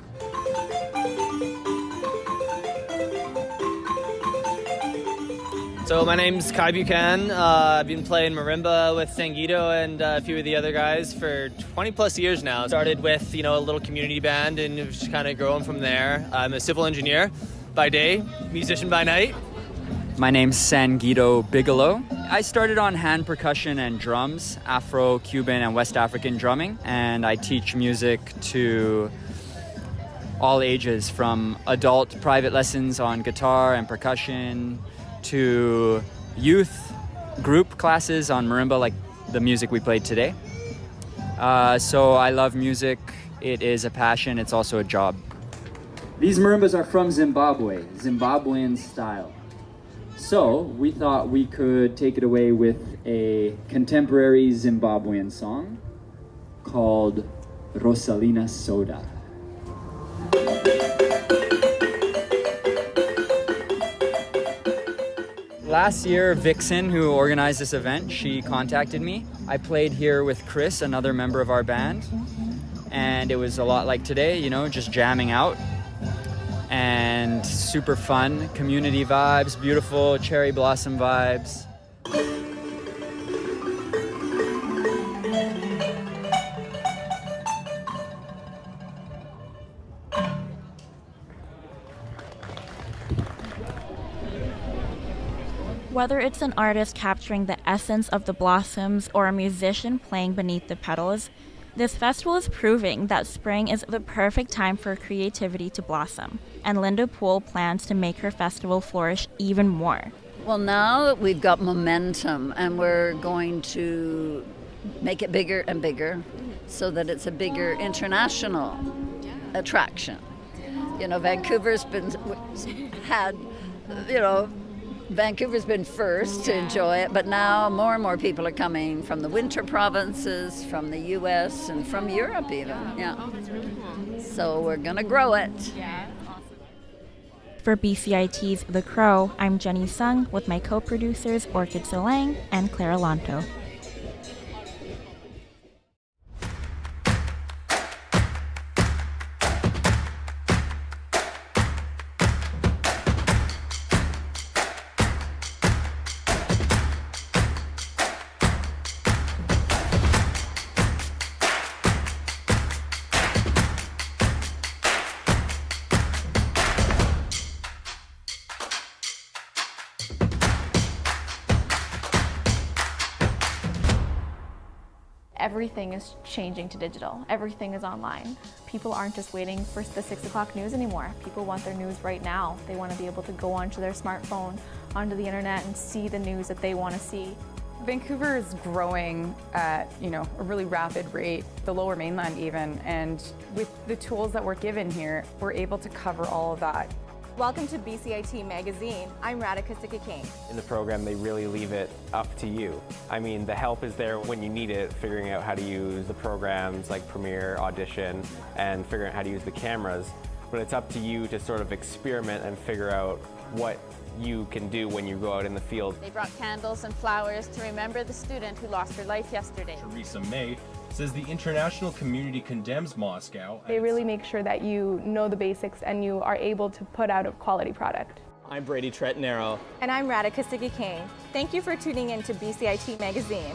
So my name's Kai Buchanan. I've been playing marimba with Sangeeto and a few of the other guys for 20 plus years now. Started with, a little community band and it's kind of grown from there. I'm a civil engineer by day, musician by night. My name's Sangeeto Bigelow. I started on hand percussion and drums, Afro, Cuban, and West African drumming, and I teach music to all ages, from adult private lessons on guitar and percussion to youth group classes on marimba, like the music we played today. So I love music. It is a passion. It's also a job. These marimbas are from Zimbabwe, Zimbabwean style. So we thought we could take it away with a contemporary Zimbabwean song called Rosalina Soda. Last year, Vixen, who organized this event, she contacted me. I played here with Chris, another member of our band, and it was a lot like today, just jamming out. And super fun, community vibes, beautiful cherry blossom vibes. Whether it's an artist capturing the essence of the blossoms or a musician playing beneath the petals, this festival is proving that spring is the perfect time for creativity to blossom, and Linda Poole plans to make her festival flourish even more. Well, now we've got momentum and we're going to make it bigger and bigger so that it's a bigger international attraction. Vancouver's been first to enjoy it, but now more and more people are coming from the winter provinces, from the US, and from Europe even. Yeah. Oh, that's really cool. So we're going to grow it. Yeah, awesome. For BCIT's The Crow, I'm Jenny Sung with my co-producers Orchid Solang and Clara Lanto. Everything is changing to digital. Everything is online. People aren't just waiting for the 6 o'clock news anymore. People want their news right now. They want to be able to go onto their smartphone, onto the internet, and see the news that they want to see. Vancouver is growing at, a really rapid rate, the Lower Mainland even, and with the tools that we're given here, we're able to cover all of that. Welcome to BCIT Magazine. I'm Radhika Sikki-King. In the program, they really leave it up to you. The help is there when you need it, figuring out how to use the programs like Premiere, Audition, and figuring out how to use the cameras. But it's up to you to sort of experiment and figure out what you can do when you go out in the field. They brought candles and flowers to remember the student who lost her life yesterday. Theresa May says the international community condemns Moscow. They really make sure that you know the basics and you are able to put out a quality product. I'm Brady Trettenaro. And I'm Radhika Sikki-King. Thank you for tuning in to BCIT Magazine.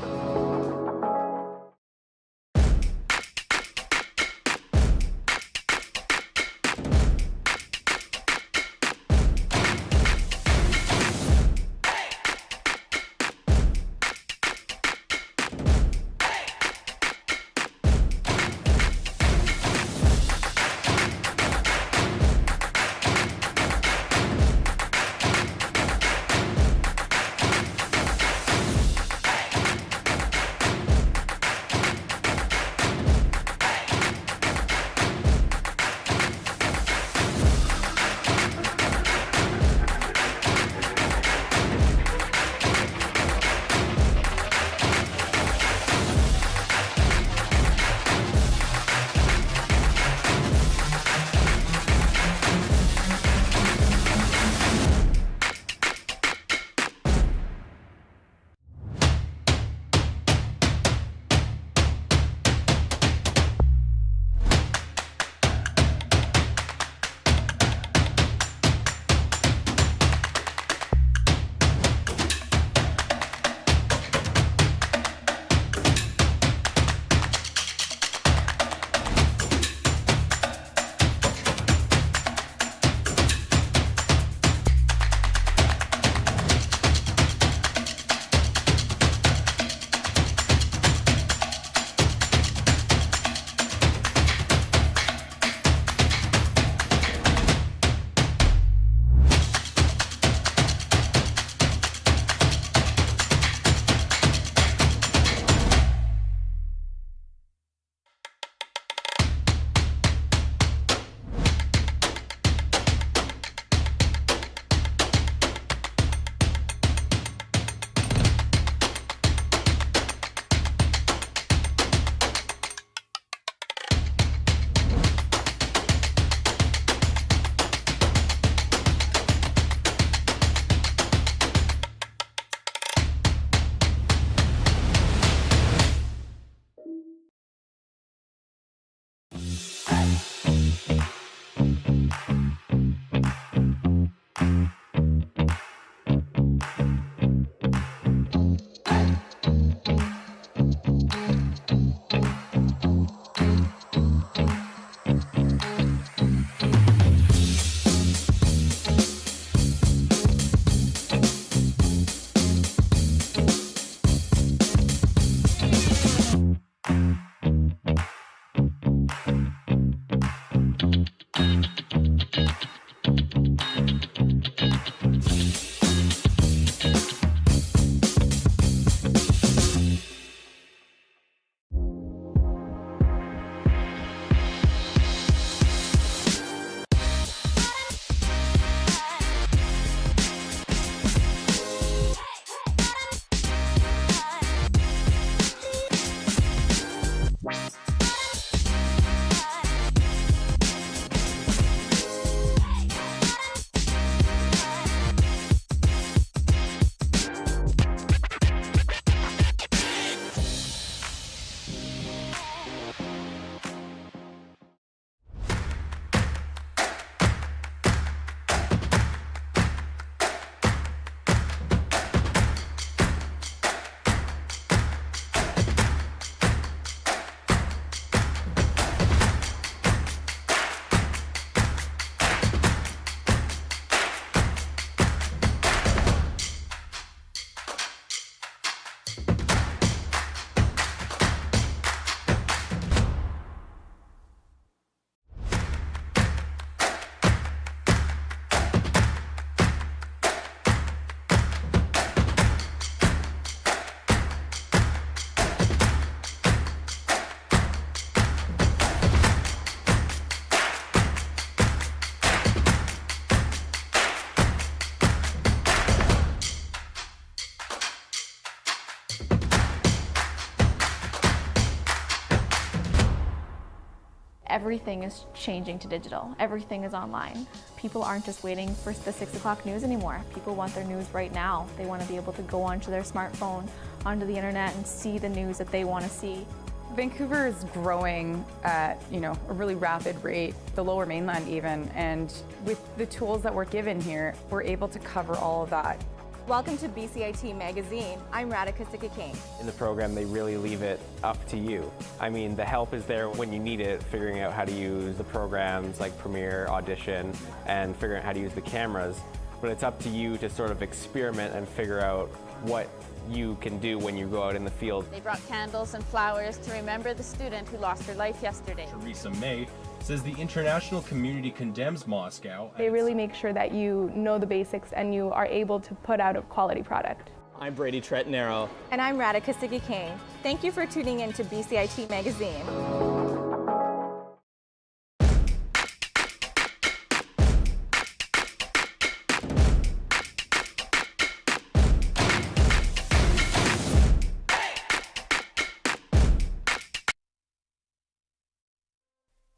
Everything is changing to digital. Everything is online. People aren't just waiting for the 6 o'clock news anymore. People want their news right now. They want to be able to go onto their smartphone, onto the internet, and see the news that they want to see. Vancouver is growing at, a really rapid rate, the Lower Mainland even, and with the tools that we're given here, we're able to cover all of that. Welcome to BCIT Magazine. I'm Radhika Sikakane. In the program, they really leave it up to you. I mean, the help is there when you need it, figuring out how to use the programs like Premiere, Audition, and figuring out how to use the cameras. But it's up to you to sort of experiment and figure out what you can do when you go out in the field. They brought candles and flowers to remember the student who lost her life yesterday. Theresa May says the international community condemns Moscow. They really make sure that you know the basics and you are able to put out a quality product. I'm Brady Tretnero. And I'm Radhika Sikakane. Thank you for tuning in to BCIT Magazine.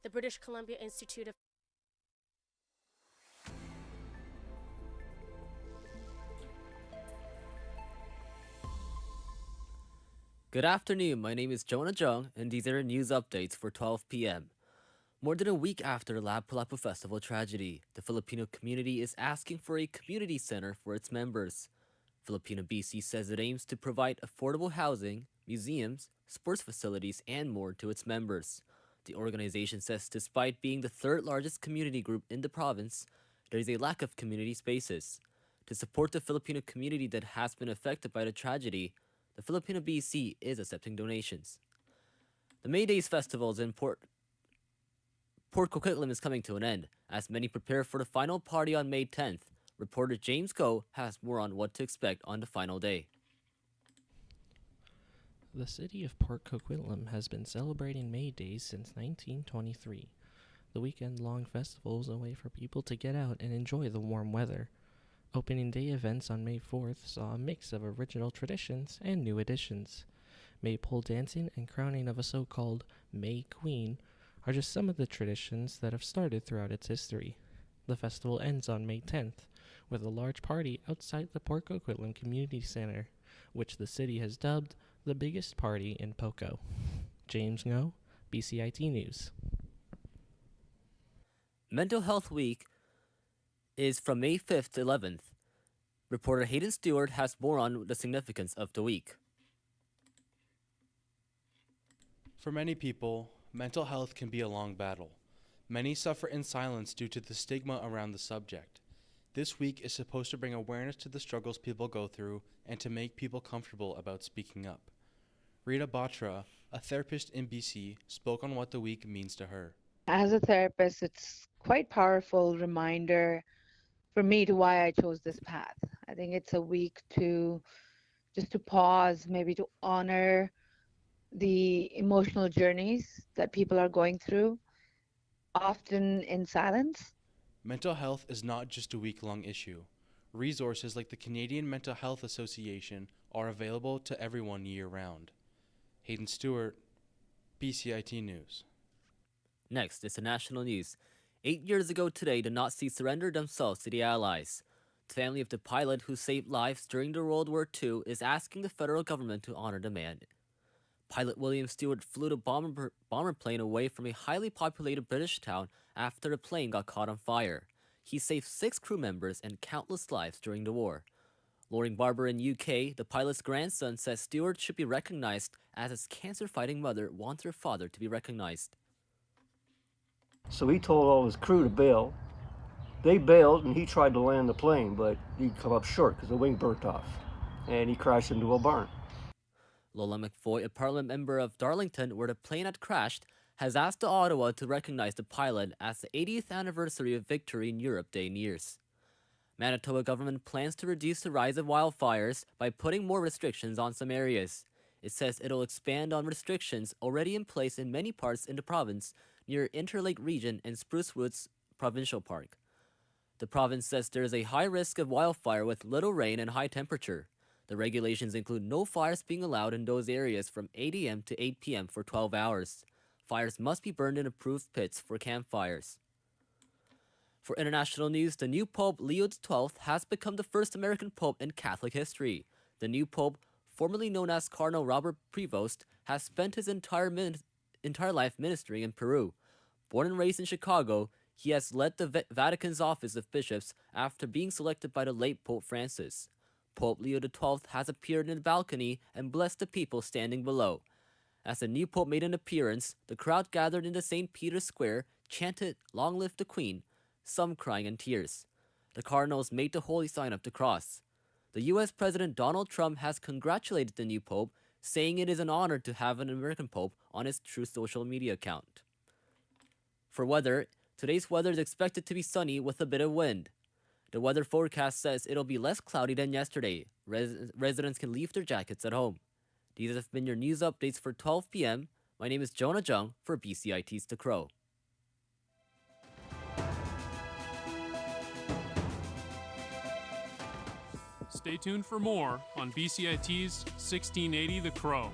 The British Columbia Institute of Good afternoon, my name is Jonah Jung, and these are news updates for 12 p.m. More than a week after Lapu-Lapu Festival tragedy, the Filipino community is asking for a community center for its members. Filipino BC says it aims to provide affordable housing, museums, sports facilities, and more to its members. The organization says despite being the third largest community group in the province, there is a lack of community spaces. To support the Filipino community that has been affected by the tragedy, the Filipino BC is accepting donations. The May Days festivals in Port Coquitlam is coming to an end, as many prepare for the final party on May 10th. Reporter James Go has more on what to expect on the final day. The city of Port Coquitlam has been celebrating May Days since 1923. The weekend-long festival is a way for people to get out and enjoy the warm weather. Opening day events on May 4th saw a mix of original traditions and new additions. Maypole dancing and crowning of a so-called May Queen are just some of the traditions that have started throughout its history. The festival ends on May 10th with a large party outside the Port Coquitlam Community Center, which the city has dubbed the biggest party in POCO. James Ngo, BCIT News. Mental Health Week is from May 5th to 11th. Reporter Hayden Stewart has more on the significance of the week. For many people, mental health can be a long battle. Many suffer in silence due to the stigma around the subject. This week is supposed to bring awareness to the struggles people go through and to make people comfortable about speaking up. Rita Batra, a therapist in BC, spoke on what the week means to her. As a therapist, it's quite powerful reminder for me to why I chose this path. I think it's a week to just to pause, maybe to honor the emotional journeys that people are going through, often in silence. Mental health is not just a week-long issue. Resources like the Canadian Mental Health Association are available to everyone year-round. Hayden Stewart, BCIT News. Next is the national news. 8 years ago today, the Nazis surrendered themselves to the Allies. The family of the pilot who saved lives during the World War II is asking the federal government to honor the man. Pilot William Stewart flew the bomber plane away from a highly populated British town after the plane got caught on fire. He saved 6 crew members and countless lives during the war. Loring Barber in UK, the pilot's grandson, says Stewart should be recognized as his cancer-fighting mother wants her father to be recognized. So he told all his crew to bail. They bailed and he tried to land the plane, but he'd come up short because the wing burnt off. And he crashed into a barn. Lola McFoy, a parliament member of Darlington where the plane had crashed, has asked Ottawa to recognize the pilot as the 80th anniversary of Victory in Europe Day nears. Manitoba government plans to reduce the rise of wildfires by putting more restrictions on some areas. It says it'll expand on restrictions already in place in many parts in the province near Interlake Region and Spruce Woods Provincial Park. The province says there is a high risk of wildfire with little rain and high temperature. The regulations include no fires being allowed in those areas from 8 a.m. to 8 p.m. for 12 hours. Fires must be burned in approved pits for campfires. For international news, the new Pope Leo XII has become the first American Pope in Catholic history. The new Pope, formerly known as Cardinal Robert Prevost, has spent his entire life ministering in Peru. Born and raised in Chicago, he has led the Vatican's Office of Bishops after being selected by the late Pope Francis. Pope Leo XII has appeared in the balcony and blessed the people standing below. As the new Pope made an appearance, the crowd gathered in the St. Peter's Square chanted, "Long live the Queen," some crying in tears. The cardinals made the holy sign of the cross. The U.S. President Donald Trump has congratulated the new Pope, saying it is an honor to have an American Pope on his Truth social media account. For weather, today's weather is expected to be sunny with a bit of wind. The weather forecast says it'll be less cloudy than yesterday. Residents can leave their jackets at home. These have been your news updates for 12 p.m. My name is Jonah Jung for BCIT's The Crow. Stay tuned for more on BCIT's 1680 The Crow.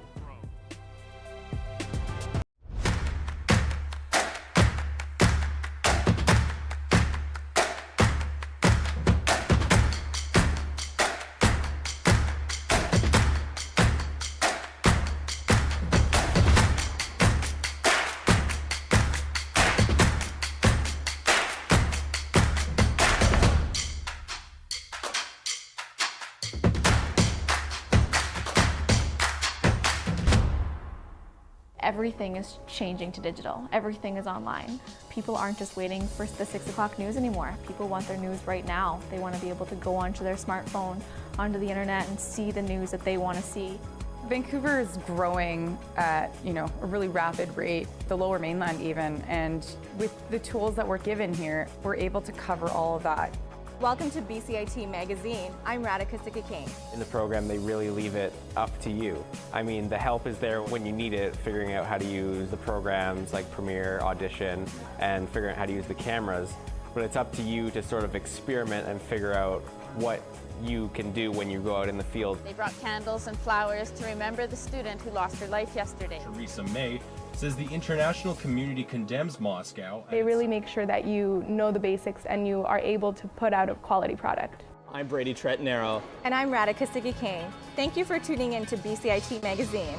Everything is changing to digital. Everything is online. People aren't just waiting for the 6 o'clock news anymore. People want their news right now. They want to be able to go onto their smartphone, onto the internet, and see the news that they want to see. Vancouver is growing at, a really rapid rate, the Lower Mainland even, and with the tools that we're given here, we're able to cover all of that. Welcome to BCIT Magazine. I'm Radhika Sikki-King. In the program, they really leave it up to you. I mean, the help is there when you need it, figuring out how to use the programs like Premiere, Audition, and figuring out how to use the cameras. But it's up to you to sort of experiment and figure out what you can do when you go out in the field. They brought candles and flowers to remember the student who lost her life yesterday. Theresa May says the international community condemns Moscow. They really make sure that you know the basics and you are able to put out a quality product. I'm Brady Trettenaro. And I'm Radhika Sikki-King. Thank you for tuning in to BCIT Magazine.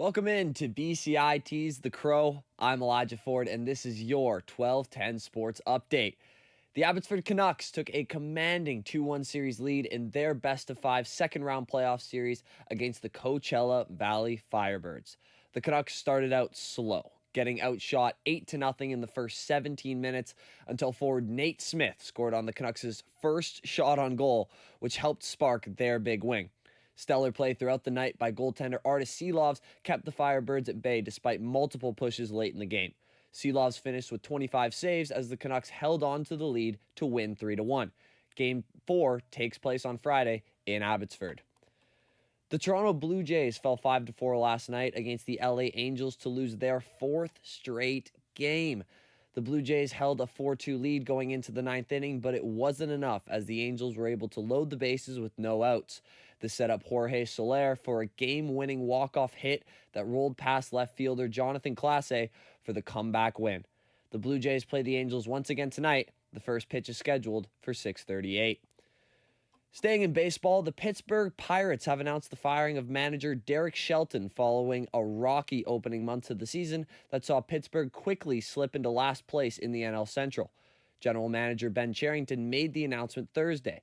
Welcome in to BCIT's The Crow. I'm Elijah Ford, and this is your 12:10 Sports Update. The Abbotsford Canucks took a commanding 2-1 series lead in their best-of-5 second-round playoff series against the Coachella Valley Firebirds. The Canucks started out slow, getting outshot 8-0 in the first 17 minutes until forward Nate Smith scored on the Canucks' first shot on goal, which helped spark their big win. Stellar play throughout the night by goaltender Artis Seelovs kept the Firebirds at bay despite multiple pushes late in the game. Seelovs finished with 25 saves as the Canucks held on to the lead to win 3-1. Game 4 takes place on Friday in Abbotsford. The Toronto Blue Jays fell 5-4 last night against the LA Angels to lose their 4th straight game. The Blue Jays held a 4-2 lead going into the 9th inning, but it wasn't enough as the Angels were able to load the bases with no outs. This set up Jorge Soler for a game-winning walk-off hit that rolled past left fielder Jonathan Clase for the comeback win. The Blue Jays play the Angels once again tonight. The first pitch is scheduled for 6:38. Staying in baseball, the Pittsburgh Pirates have announced the firing of manager Derek Shelton following a rocky opening month of the season that saw Pittsburgh quickly slip into last place in the NL Central. General manager Ben Cherington made the announcement Thursday.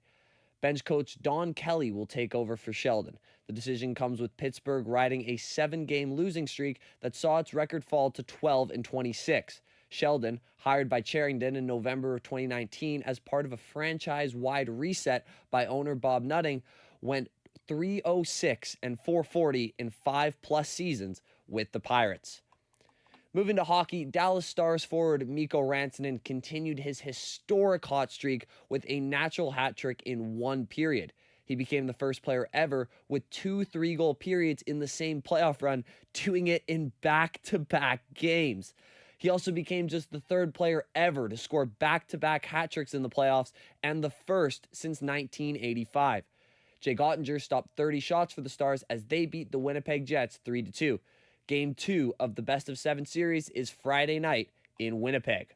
Bench coach Don Kelly will take over for Sheldon. The decision comes with Pittsburgh riding a 7-game losing streak that saw its record fall to 12-26. Sheldon, hired by Cherington in November of 2019 as part of a franchise-wide reset by owner Bob Nutting, went 306 and 440 in 5+ seasons with the Pirates. Moving to hockey, Dallas Stars forward Mikko Rantanen continued his historic hot streak with a natural hat trick in one period. He became the first player ever with 2 3-goal periods in the same playoff run, doing it in back-to-back games. He also became just the 3rd player ever to score back-to-back hat tricks in the playoffs and the first since 1985. Jay Ottinger stopped 30 shots for the Stars as they beat the Winnipeg Jets 3-2. Game 2 of the best-of-7 series is Friday night in Winnipeg.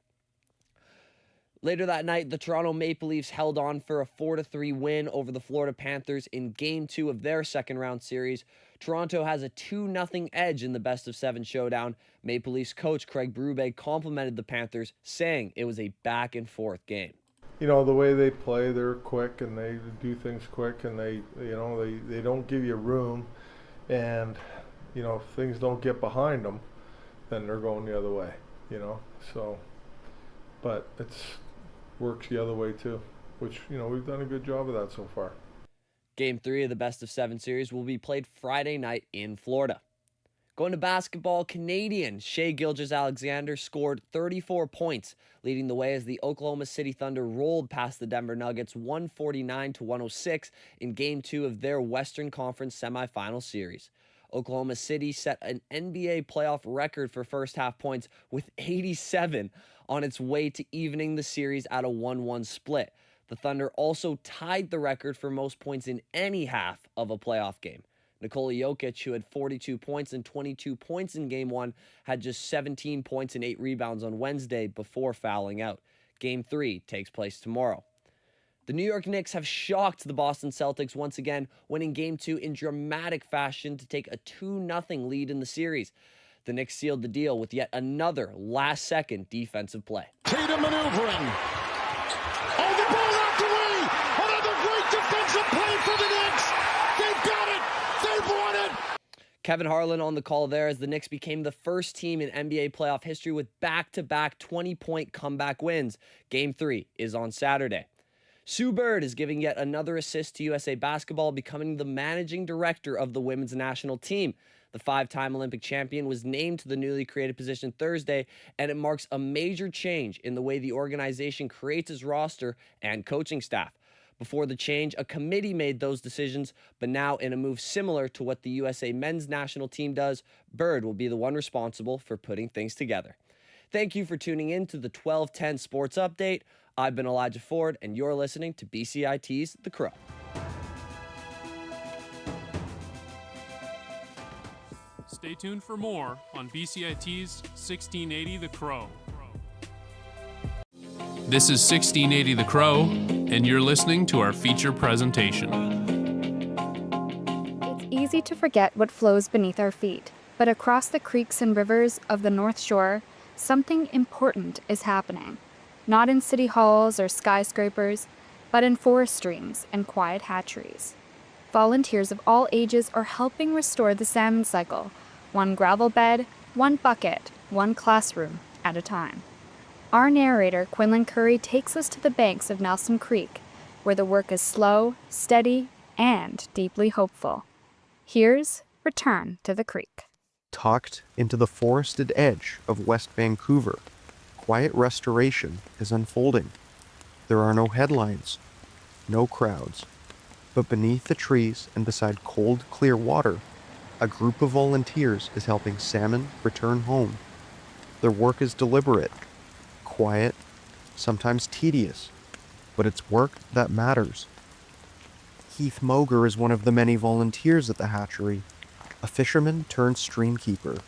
Later that night, the Toronto Maple Leafs held on for a 4-3 win over the Florida Panthers in Game 2 of their second-round series. Toronto has a 2-0 edge in the best-of-7 showdown. Maple Leafs coach Craig Berube complimented the Panthers, saying it was a back-and-forth game. You know, the way they play, they're quick and they do things quick, and they don't give you room, and you know, if things don't get behind them, then they're going the other way, you know. So, but it's works the other way too, which, you know, we've done a good job of that so far. Game 3 of the best-of-7 series will be played Friday night in Florida. Going to basketball, Canadian Shai Gilgeous-Alexander scored 34 points, leading the way as the Oklahoma City Thunder rolled past the Denver Nuggets 149-106 in Game 2 of their Western Conference semifinal series. Oklahoma City set an NBA playoff record for first-half points with 87 on its way to evening the series at a 1-1 split. The Thunder also tied the record for most points in any half of a playoff game. Nikola Jokic, who had 42 points and 22 points in Game 1, had just 17 points and 8 rebounds on Wednesday before fouling out. Game 3 takes place tomorrow. The New York Knicks have shocked the Boston Celtics once again, winning Game 2 in dramatic fashion to take a 2-0 lead in the series. The Knicks sealed the deal with yet another last-second defensive play. Tatum maneuvering. Oh, the ball knocked away! Another great defensive play for the Knicks! They've got it! They've won it! Kevin Harlan on the call there as the Knicks became the first team in NBA playoff history with back-to-back 20-point comeback wins. Game 3 is on Saturday. Sue Bird is giving yet another assist to USA Basketball, becoming the managing director of the women's national team. The 5-time Olympic champion was named to the newly created position Thursday, and it marks a major change in the way the organization creates its roster and coaching staff. Before the change, a committee made those decisions, but now in a move similar to what the USA men's national team does, Bird will be the one responsible for putting things together. Thank you for tuning in to the 12:10 Sports Update. I've been Elijah Ford, and you're listening to BCIT's The Crow. Stay tuned for more on BCIT's 1680 The Crow. This is 1680 The Crow, and you're listening to our feature presentation. It's easy to forget what flows beneath our feet, But across the creeks and rivers of the North Shore, something important is happening. Not in city halls or skyscrapers, but in forest streams and quiet hatcheries. Volunteers of all ages are helping restore the salmon cycle, one gravel bed, one bucket, one classroom at a time. Our narrator, Quinlan Curry, takes us to the banks of Nelson Creek, where the work is slow, steady, and deeply hopeful. Here's Return to the Creek. Tucked into the forested edge of West Vancouver, quiet restoration is unfolding. There are no headlines, no crowds, but beneath the trees and beside cold, clear water, a group of volunteers is helping salmon return home. Their work is deliberate, quiet, sometimes tedious, but it's work that matters. Keith Moger is one of the many volunteers at the hatchery, a fisherman turned streamkeeper.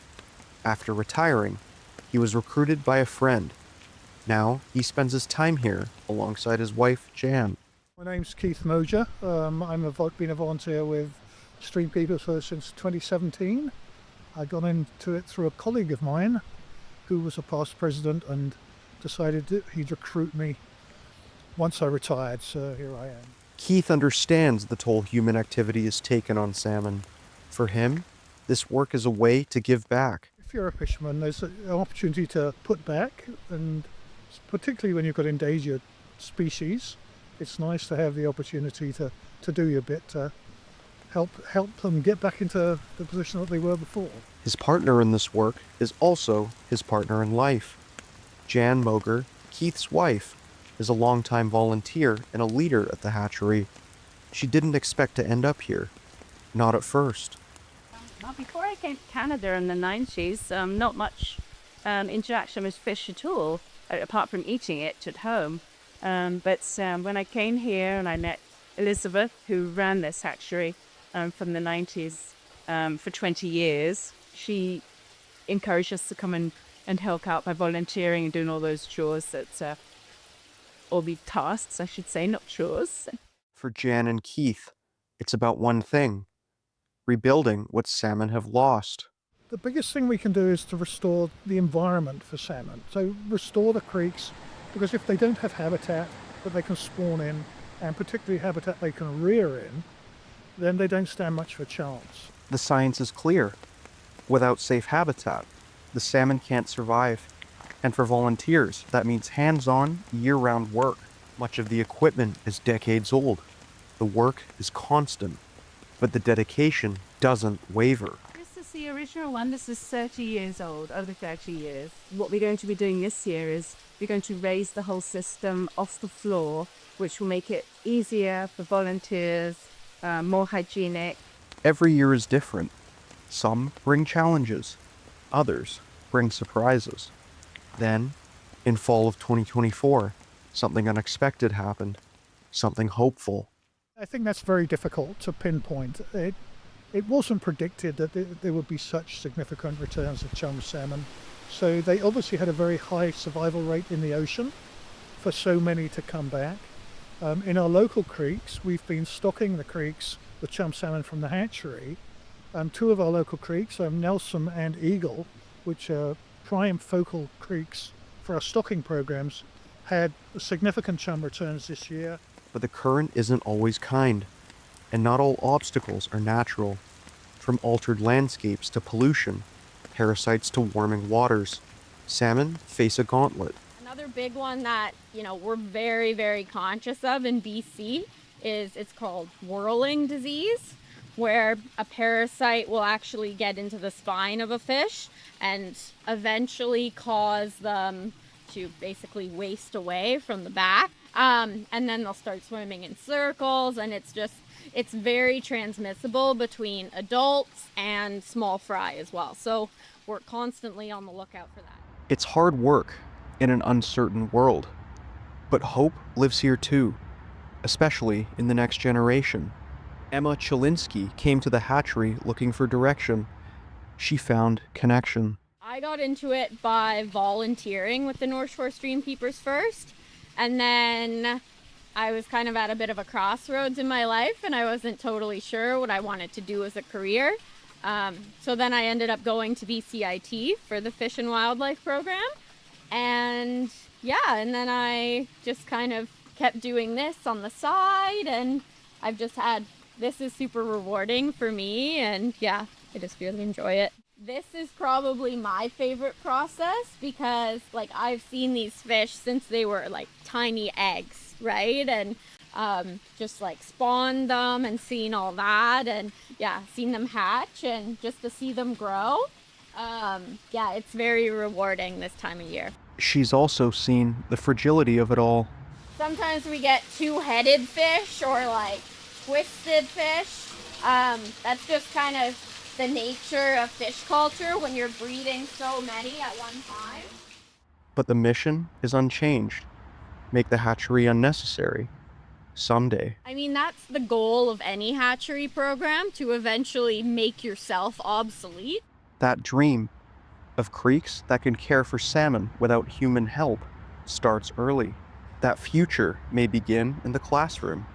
After retiring, he was recruited by a friend. Now he spends his time here alongside his wife, Jan. My name's Keith Moger. I've been a volunteer with Streamkeepers since 2017. I got into it through a colleague of mine who was a past president and decided that he'd recruit me once I retired, so here I am. Keith understands the toll human activity has taken on salmon. For him, this work is a way to give back. If you're a fisherman, there's an opportunity to put back, and particularly when you've got endangered species, it's nice to have the opportunity to do your bit to help them get back into the position that they were before. His partner in this work is also his partner in life. Jan Moger, Keith's wife, is a longtime volunteer and a leader at the hatchery. She didn't expect to end up here. Not at first. Well, before I came to Canada in the 90s, not much interaction with fish at all, apart from eating it at home. But when I came here and I met Elizabeth, who ran this hatchery from the 90s for 20 years, she encouraged us to come and help out by volunteering and doing all those chores that, all the tasks, I should say, not chores. For Jan and Keith, it's about one thing: rebuilding what salmon have lost. The biggest thing we can do is to restore the environment for salmon. So restore the creeks, because if they don't have habitat that they can spawn in, and particularly habitat they can rear in, then they don't stand much of a chance. The science is clear. Without safe habitat, the salmon can't survive. And for volunteers, that means hands-on, year-round work. Much of the equipment is decades old. The work is constant, but the dedication doesn't waver. This is the original one. This is 30 years old, over 30 years. What we're going to be doing this year is we're going to raise the whole system off the floor, which will make it easier for volunteers, more hygienic. Every year is different. Some bring challenges, others bring surprises. Then, in fall of 2024, something unexpected happened, something hopeful. I think that's very difficult to pinpoint. It wasn't predicted that there would be such significant returns of chum salmon. So they obviously had a very high survival rate in the ocean for so many to come back. In our local creeks, we've been stocking the creeks with chum salmon from the hatchery. Two of our local creeks, Nelson and Eagle, which are prime focal creeks for our stocking programs, had significant chum returns this year. But the current isn't always kind, and not all obstacles are natural. From altered landscapes to pollution, parasites to warming waters, salmon face a gauntlet. Another big one that, we're very, very conscious of in BC is it's called whirling disease, where a parasite will actually get into the spine of a fish and eventually cause them to basically waste away from the back. And then they'll start swimming in circles, and it's very transmissible between adults and small fry as well. So we're constantly on the lookout for that. It's hard work in an uncertain world, but hope lives here too, especially in the next generation. Emma Chilinsky came to the hatchery looking for direction. She found connection. I got into it by volunteering with the North Shore Streamkeepers first, and then I was kind of at a bit of a crossroads in my life, and I wasn't totally sure what I wanted to do as a career. So then I ended up going to BCIT for the Fish and Wildlife program. And yeah, and then I just kind of kept doing this on the side, and I've just had, this is super rewarding for me, and yeah, I just really enjoy it. This is probably my favorite process because like I've seen these fish since they were like tiny eggs, right? And just like spawned them and seen all that, and yeah, seen them hatch, and just to see them grow. Yeah, it's very rewarding this time of year. She's also seen the fragility of it all. Sometimes we get two-headed fish or like twisted fish. That's just kind of the nature of fish culture when you're breeding so many at one time. But the mission is unchanged. Make the hatchery unnecessary. Someday. I mean, that's the goal of any hatchery program, to eventually make yourself obsolete. That dream of creeks that can care for salmon without human help starts early. That future may begin in the classroom.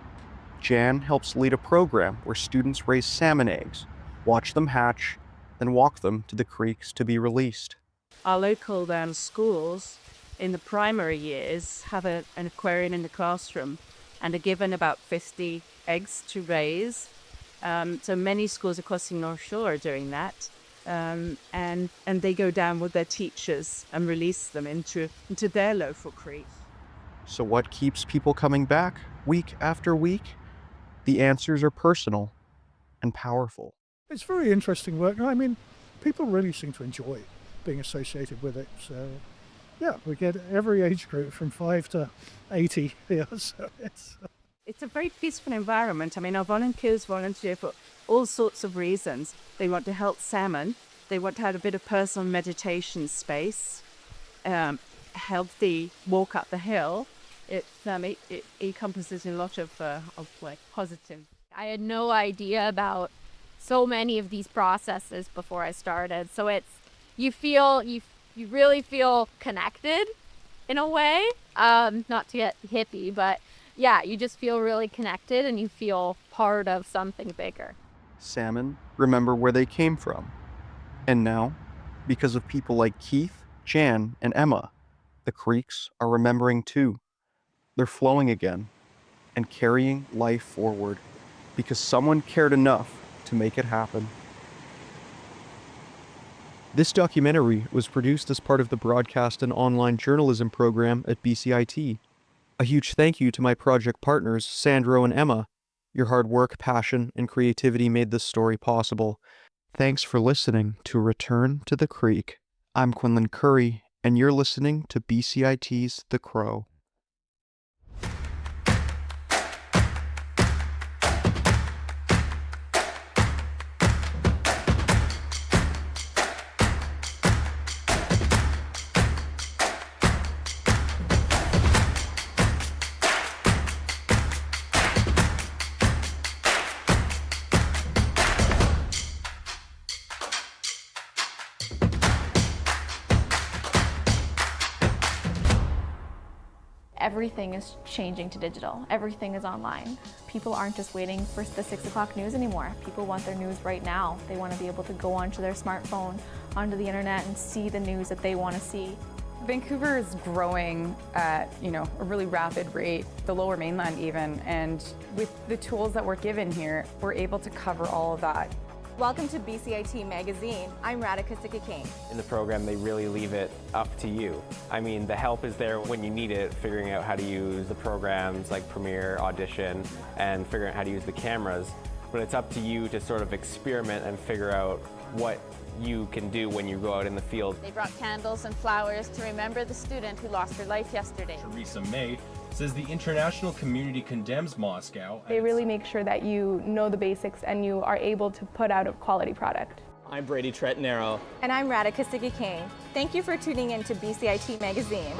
Jan helps lead a program where students raise salmon eggs, watch them hatch, then walk them to the creeks to be released. Our local schools in the primary years have an aquarium in the classroom and are given about 50 eggs to raise. So many schools across the North Shore are doing that. And they go down with their teachers and release them into their local creek. So what keeps people coming back week after week? The answers are personal and powerful. It's very interesting work. I mean, people really seem to enjoy being associated with it. So, yeah, we get every age group from 5 to 80 here. So it's a very peaceful environment. I mean, our volunteers volunteer for all sorts of reasons. They want to help salmon. They want to have a bit of personal meditation space, healthy walk up the hill. It encompasses a lot of like positive. I had no idea about so many of these processes before I started. So it's, you really feel connected in a way. Not to get hippie, but yeah, you just feel really connected and you feel part of something bigger. Salmon remember where they came from. And now, because of people like Keith, Jan, and Emma, the creeks are remembering too. They're flowing again and carrying life forward because someone cared enough to make it happen. This documentary was produced as part of the Broadcast and Online Journalism program at BCIT. A huge thank you to my project partners, Sandro and Emma. Your hard work, passion, and creativity made this story possible. Thanks for listening to Return to the Creek. I'm Quinlan Curry, and you're listening to BCIT's The Crow. Everything is changing to digital. Everything is online. People aren't just waiting for the 6 o'clock news anymore. People want their news right now. They want to be able to go onto their smartphone, onto the internet, and see the news that they want to see. Vancouver is growing at, a really rapid rate, the Lower Mainland even, and with the tools that we're given here, we're able to cover all of that. Welcome to BCIT Magazine. I'm Radhika Sikakane. In the program, they really leave it up to you. I mean, the help is there when you need it, figuring out how to use the programs like Premiere, Audition, and figuring out how to use the cameras. But it's up to you to sort of experiment and figure out what you can do when you go out in the field. They brought candles and flowers to remember the student who lost her life yesterday. Theresa May says the international community condemns Moscow. They really make sure that you know the basics and you are able to put out a quality product. I'm Brady Tretnero. And I'm Radhika Sikakane. Thank you for tuning in to BCIT Magazine.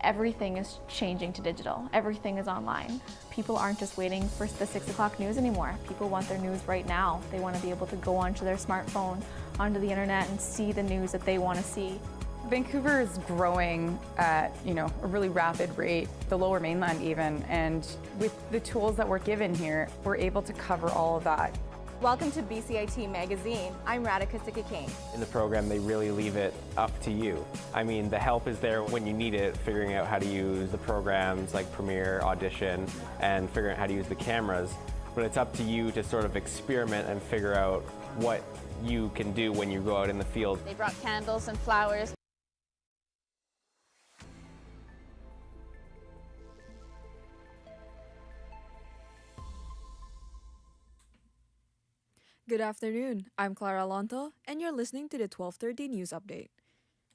Everything is changing to digital. Everything is online. People aren't just waiting for the 6 o'clock news anymore. People want their news right now. They want to be able to go onto their smartphone, onto the internet, and see the news that they want to see. Vancouver is growing at, a really rapid rate, the lower mainland even, and with the tools that we're given here, we're able to cover all of that. Welcome to BCIT Magazine. I'm Radhika King. In the program, they really leave it up to you. I mean, the help is there when you need it, figuring out how to use the programs like Premiere, Audition, and figuring out how to use the cameras. But it's up to you to sort of experiment and figure out what you can do when you go out in the field. They brought candles and flowers. Good afternoon, I'm Clara Alonto, and you're listening to the 12:30 News Update.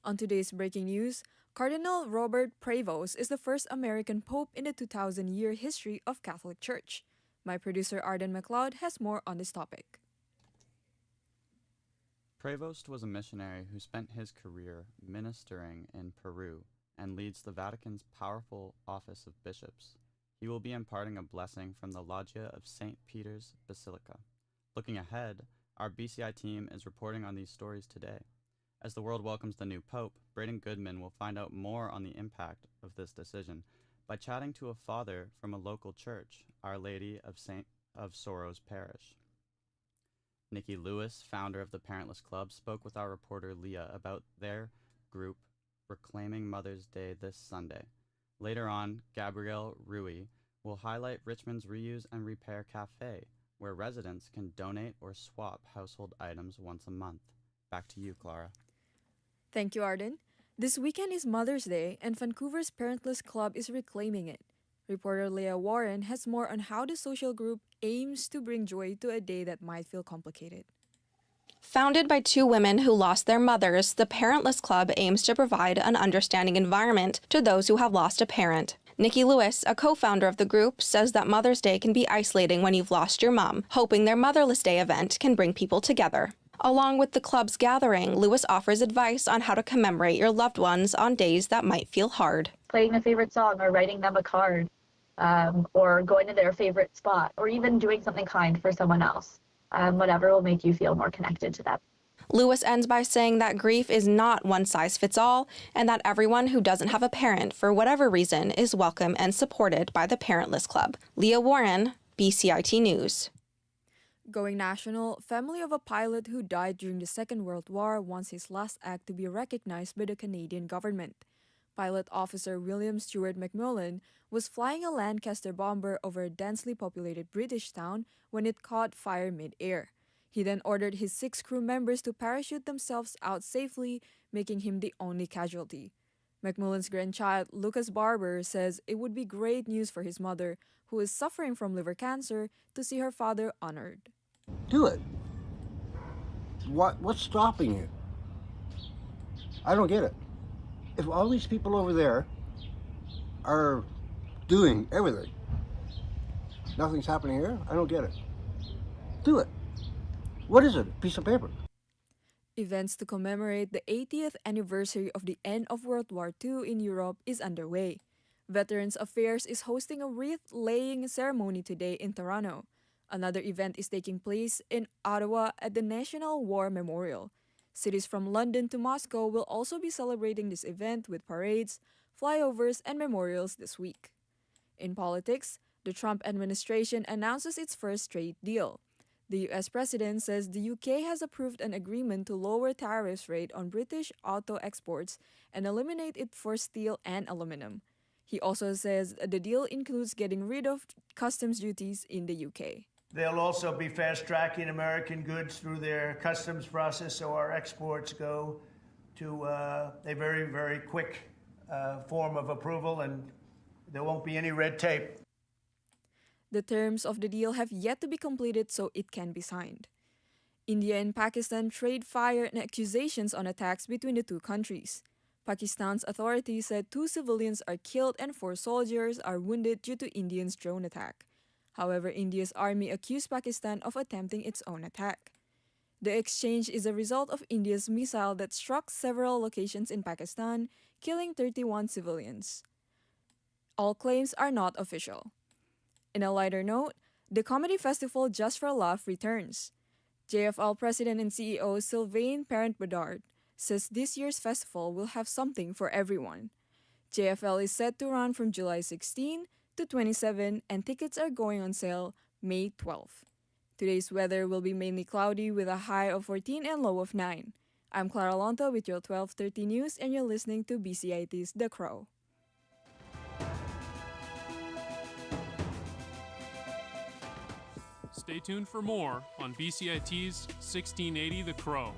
On today's breaking news, Cardinal Robert Prevost is the first American pope in the 2,000-year history of Catholic Church. My producer Arden McLeod has more on this topic. Prevost was a missionary who spent his career ministering in Peru and leads the Vatican's powerful office of bishops. He will be imparting a blessing from the Loggia of St. Peter's Basilica. Looking ahead, our BCI team is reporting on these stories today. As the world welcomes the new pope, Braden Goodman will find out more on the impact of this decision by chatting to a father from a local church, Our Lady of Sorrows Parish. Nikki Lewis, founder of the Parentless Club, spoke with our reporter Leah about their group Reclaiming Mother's Day this Sunday. Later on, Gabrielle Rui will highlight Richmond's Reuse and Repair Cafe, where residents can donate or swap household items once a month. Back to you, Clara. Thank you, Arden. This weekend is Mother's Day, and Vancouver's Parentless Club is reclaiming it. Reporter Leah Warren has more on how the social group aims to bring joy to a day that might feel complicated. Founded by two women who lost their mothers, the Parentless Club aims to provide an understanding environment to those who have lost a parent. Nikki Lewis, a co-founder of the group, says that Mother's Day can be isolating when you've lost your mom, hoping their Motherless Day event can bring people together. Along with the club's gathering, Lewis offers advice on how to commemorate your loved ones on days that might feel hard. Playing a favorite song or writing them a card, or going to their favorite spot, or even doing something kind for someone else. Whatever will make you feel more connected to them. Lewis ends by saying that grief is not one size fits all, and that everyone who doesn't have a parent for whatever reason is welcome and supported by the Parentless Club. Leah Warren, BCIT News. Going national, family of a pilot who died during the Second World War wants his last act to be recognized by the Canadian government. Pilot officer William Stuart McMullen was flying a Lancaster bomber over a densely populated British town when it caught fire mid-air. He then ordered his 6 crew members to parachute themselves out safely, making him the only casualty. McMullen's grandchild, Lucas Barber, says it would be great news for his mother, who is suffering from liver cancer, to see her father honored. Do it. What's stopping you? I don't get it. If all these people over there are doing everything, nothing's happening here, I don't get it. Do it. What is it? A piece of paper. Events to commemorate the 80th anniversary of the end of World War II in Europe is underway. Veterans Affairs is hosting a wreath-laying ceremony today in Toronto. Another event is taking place in Ottawa at the National War Memorial. Cities from London to Moscow will also be celebrating this event with parades, flyovers, and memorials this week. In politics, the Trump administration announces its first trade deal. The U.S. president says the UK has approved an agreement to lower tariffs rate on British auto exports and eliminate it for steel and aluminum. He also says the deal includes getting rid of customs duties in the UK. They'll also be fast-tracking American goods through their customs process, so our exports go to a very, very quick form of approval, and there won't be any red tape. The terms of the deal have yet to be completed so it can be signed. India and Pakistan trade fire and accusations on attacks between the two countries. Pakistan's authorities said 2 civilians are killed and 4 soldiers are wounded due to India's drone attack. However, India's army accused Pakistan of attempting its own attack. The exchange is a result of India's missile that struck several locations in Pakistan, killing 31 civilians. All claims are not official. In a lighter note, the comedy festival Just for a Laugh returns. JFL President and CEO Sylvain Parent-Bedard says this year's festival will have something for everyone. JFL is set to run from July 16 to 27 and tickets are going on sale May 12. Today's weather will be mainly cloudy with a high of 14 and low of 9. I'm Clara Lonto with your 12:30 news and you're listening to BCIT's The Crow. Stay tuned for more on BCIT's 1680 The Crow.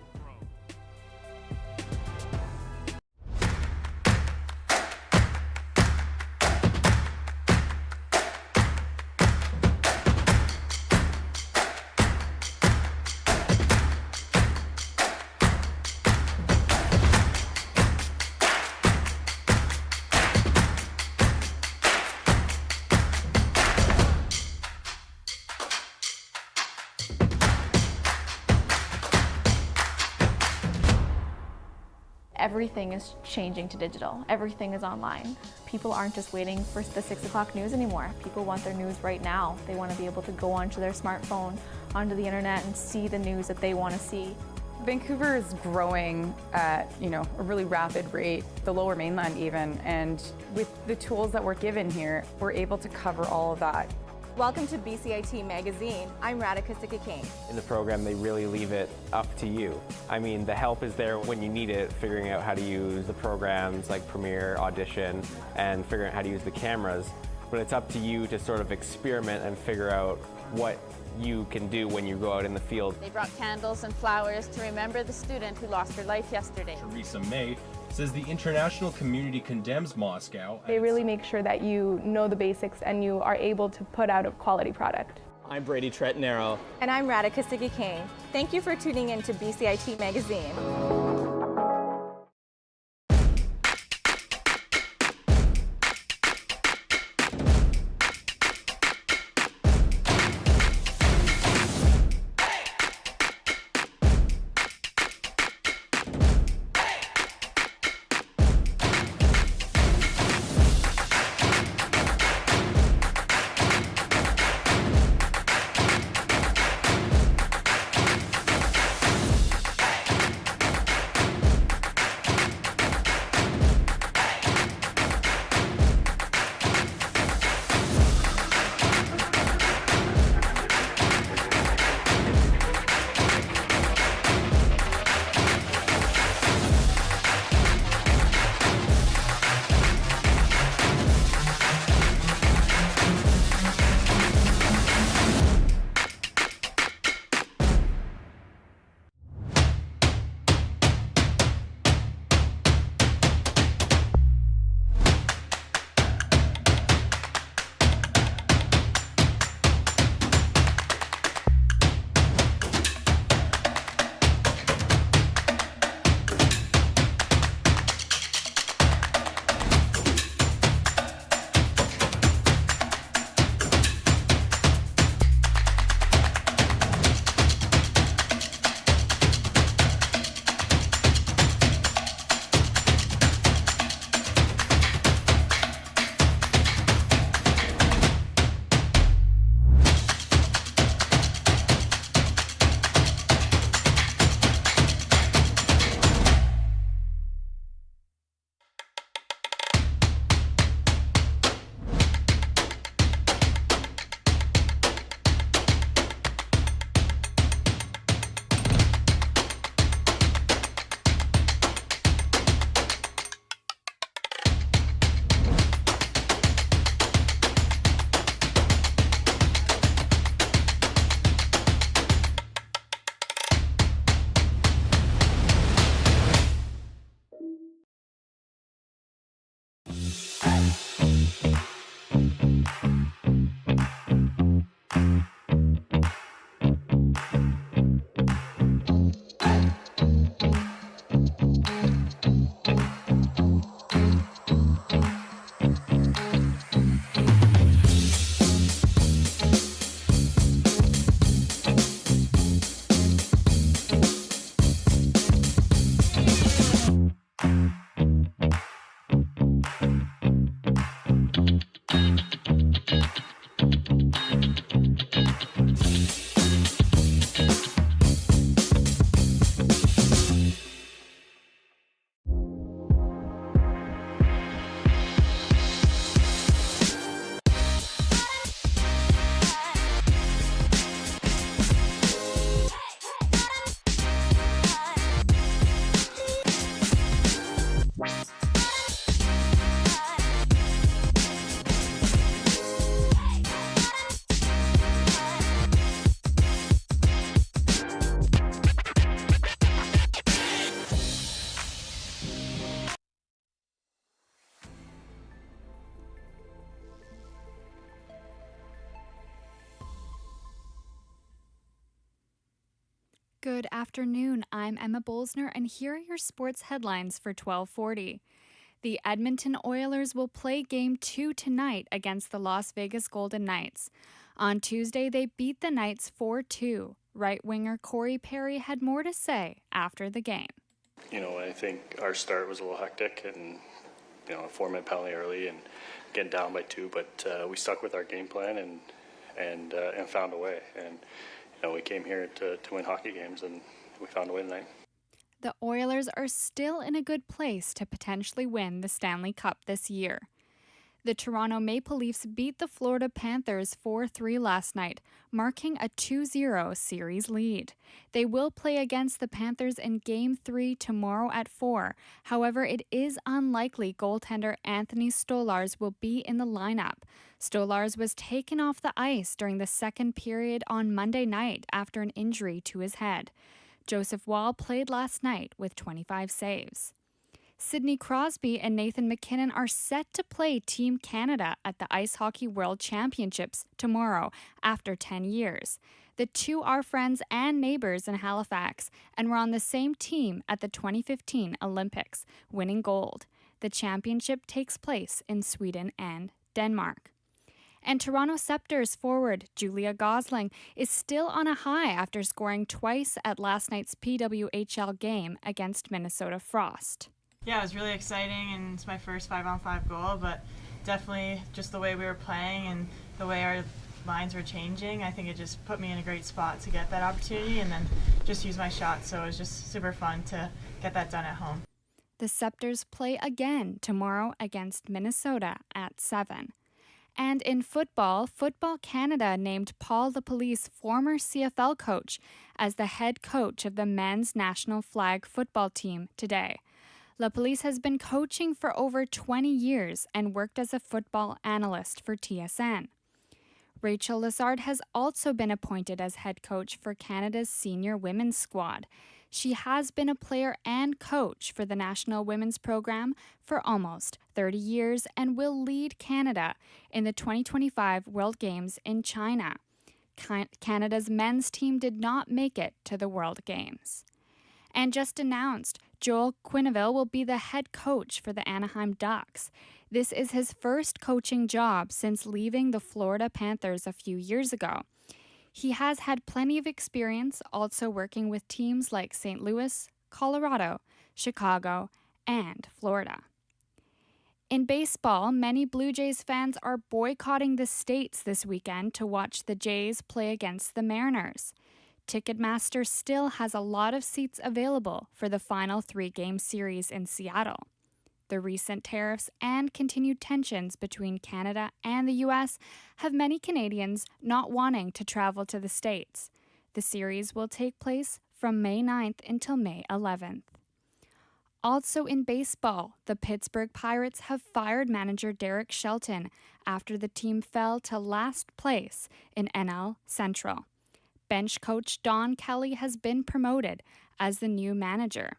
Everything is changing to digital. Everything is online. People aren't just waiting for the 6 o'clock news anymore. People want their news right now. They want to be able to go onto their smartphone, onto the internet, and see the news that they want to see. Vancouver is growing at a really rapid rate, the Lower Mainland even, and with the tools that we're given here, we're able to cover all of that. Welcome to BCIT Magazine. I'm Radhika Sikki-King. In the program, they really leave it up to you. I mean, the help is there when you need it, figuring out how to use the programs like Premiere, Audition, and figuring out how to use the cameras. But it's up to you to sort of experiment and figure out what you can do when you go out in the field. They brought candles and flowers to remember the student who lost her life yesterday. Theresa May says the international community condemns Moscow. They really make sure that you know the basics and you are able to put out a quality product. I'm Brady Tretnero. And I'm Radhika Sikki-King. Thank you for tuning in to BCIT Magazine. Good afternoon. I'm Emma Bolsner, and here are your sports headlines for 1240. The Edmonton Oilers will play Game 2 tonight against the Las Vegas Golden Knights. On Tuesday, they beat the Knights 4-2. Right winger Corey Perry had more to say after the game. I think our start was a little hectic and, a 4-minute penalty early and getting down by 2, but we stuck with our game plan and found a way. And, we came here to win hockey games, and we found a way tonight. The Oilers are still in a good place to potentially win the Stanley Cup this year. The Toronto Maple Leafs beat the Florida Panthers 4-3 last night, marking a 2-0 series lead. They will play against the Panthers in Game 3 tomorrow at 4. However, it is unlikely goaltender Anthony Stolarz will be in the lineup. Stolarz was taken off the ice during the second period on Monday night after an injury to his head. Joseph Wall played last night with 25 saves. Sidney Crosby and Nathan MacKinnon are set to play Team Canada at the Ice Hockey World Championships tomorrow after 10 years. The two are friends and neighbors in Halifax and were on the same team at the 2015 Olympics, winning gold. The championship takes place in Sweden and Denmark. And Toronto Scepters forward Julia Gosling is still on a high after scoring twice at last night's PWHL game against Minnesota Frost. Yeah, it was really exciting, and it's my first 5-on-5 goal, but definitely just the way we were playing and the way our lines were changing, I think it just put me in a great spot to get that opportunity and then just use my shot, so it was just super fun to get that done at home. The Scepters play again tomorrow against Minnesota at 7. And in football, Football Canada named Paul LaPolice, former CFL coach, as the head coach of the men's national flag football team today. LaPolice has been coaching for over 20 years and worked as a football analyst for TSN. Rachel Lazard has also been appointed as head coach for Canada's senior women's squad. She has been a player and coach for the national women's program for almost 30 years and will lead Canada in the 2025 World Games in China. Canada's men's team did not make it to the World Games. And just announced, Joel Quenneville will be the head coach for the Anaheim Ducks. This is his first coaching job since leaving the Florida Panthers a few years ago. He has had plenty of experience also working with teams like St. Louis, Colorado, Chicago, and Florida. In baseball, many Blue Jays fans are boycotting the States this weekend to watch the Jays play against the Mariners. Ticketmaster still has a lot of seats available for the final 3-game series in Seattle. The recent tariffs and continued tensions between Canada and the U.S. have many Canadians not wanting to travel to the States. The series will take place from May 9th until May 11th. Also in baseball, the Pittsburgh Pirates have fired manager Derek Shelton after the team fell to last place in NL Central. Bench coach Don Kelly has been promoted as the new manager.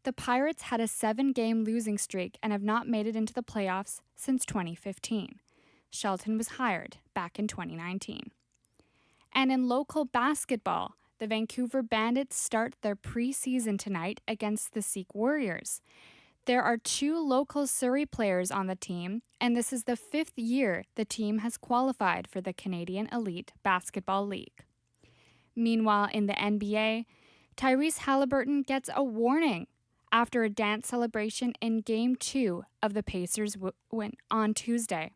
The Pirates had a 7-game losing streak and have not made it into the playoffs since 2015. Shelton was hired back in 2019. And in local basketball, the Vancouver Bandits start their preseason tonight against the Sikh Warriors. There are 2 local Surrey players on the team, and this is the 5th year the team has qualified for the Canadian Elite Basketball League. Meanwhile, in the NBA, Tyrese Halliburton gets a warning after a dance celebration in Game 2 of the Pacers' win on Tuesday.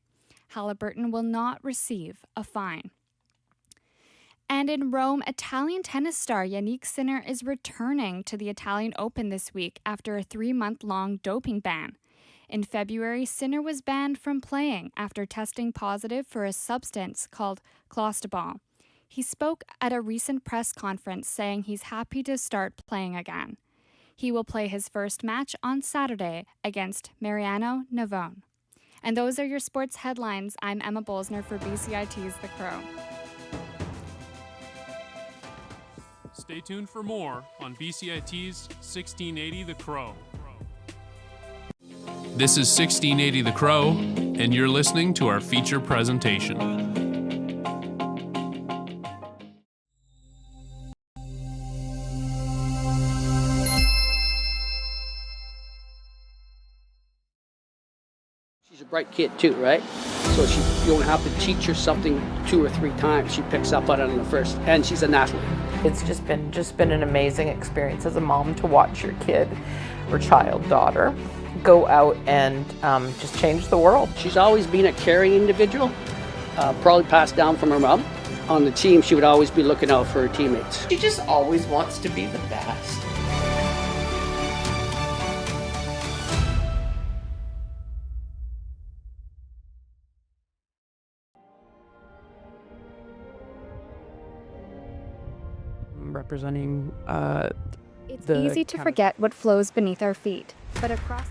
Halliburton will not receive a fine. And in Rome, Italian tennis star Yannick Sinner is returning to the Italian Open this week after a 3-month-long doping ban. In February, Sinner was banned from playing after testing positive for a substance called clostebol. He spoke at a recent press conference saying he's happy to start playing again. He will play his first match on Saturday against Mariano Navone. And those are your sports headlines. I'm Emma Bolsner for BCIT's The Crow. Stay tuned for more on BCIT's 1680 The Crow. This is 1680 The Crow, and you're listening to our feature presentation. bright kid too, right? So you don't have to teach her something 2 or 3 times. She picks up on it on the first, and she's an athlete. It's just been an amazing experience as a mom to watch your kid or child, daughter, go out and just change the world. She's always been a caring individual, probably passed down from her mom. On the team, she would always be looking out for her teammates. She just always wants to be the best. Representing It's easy to forget what flows beneath our feet, but across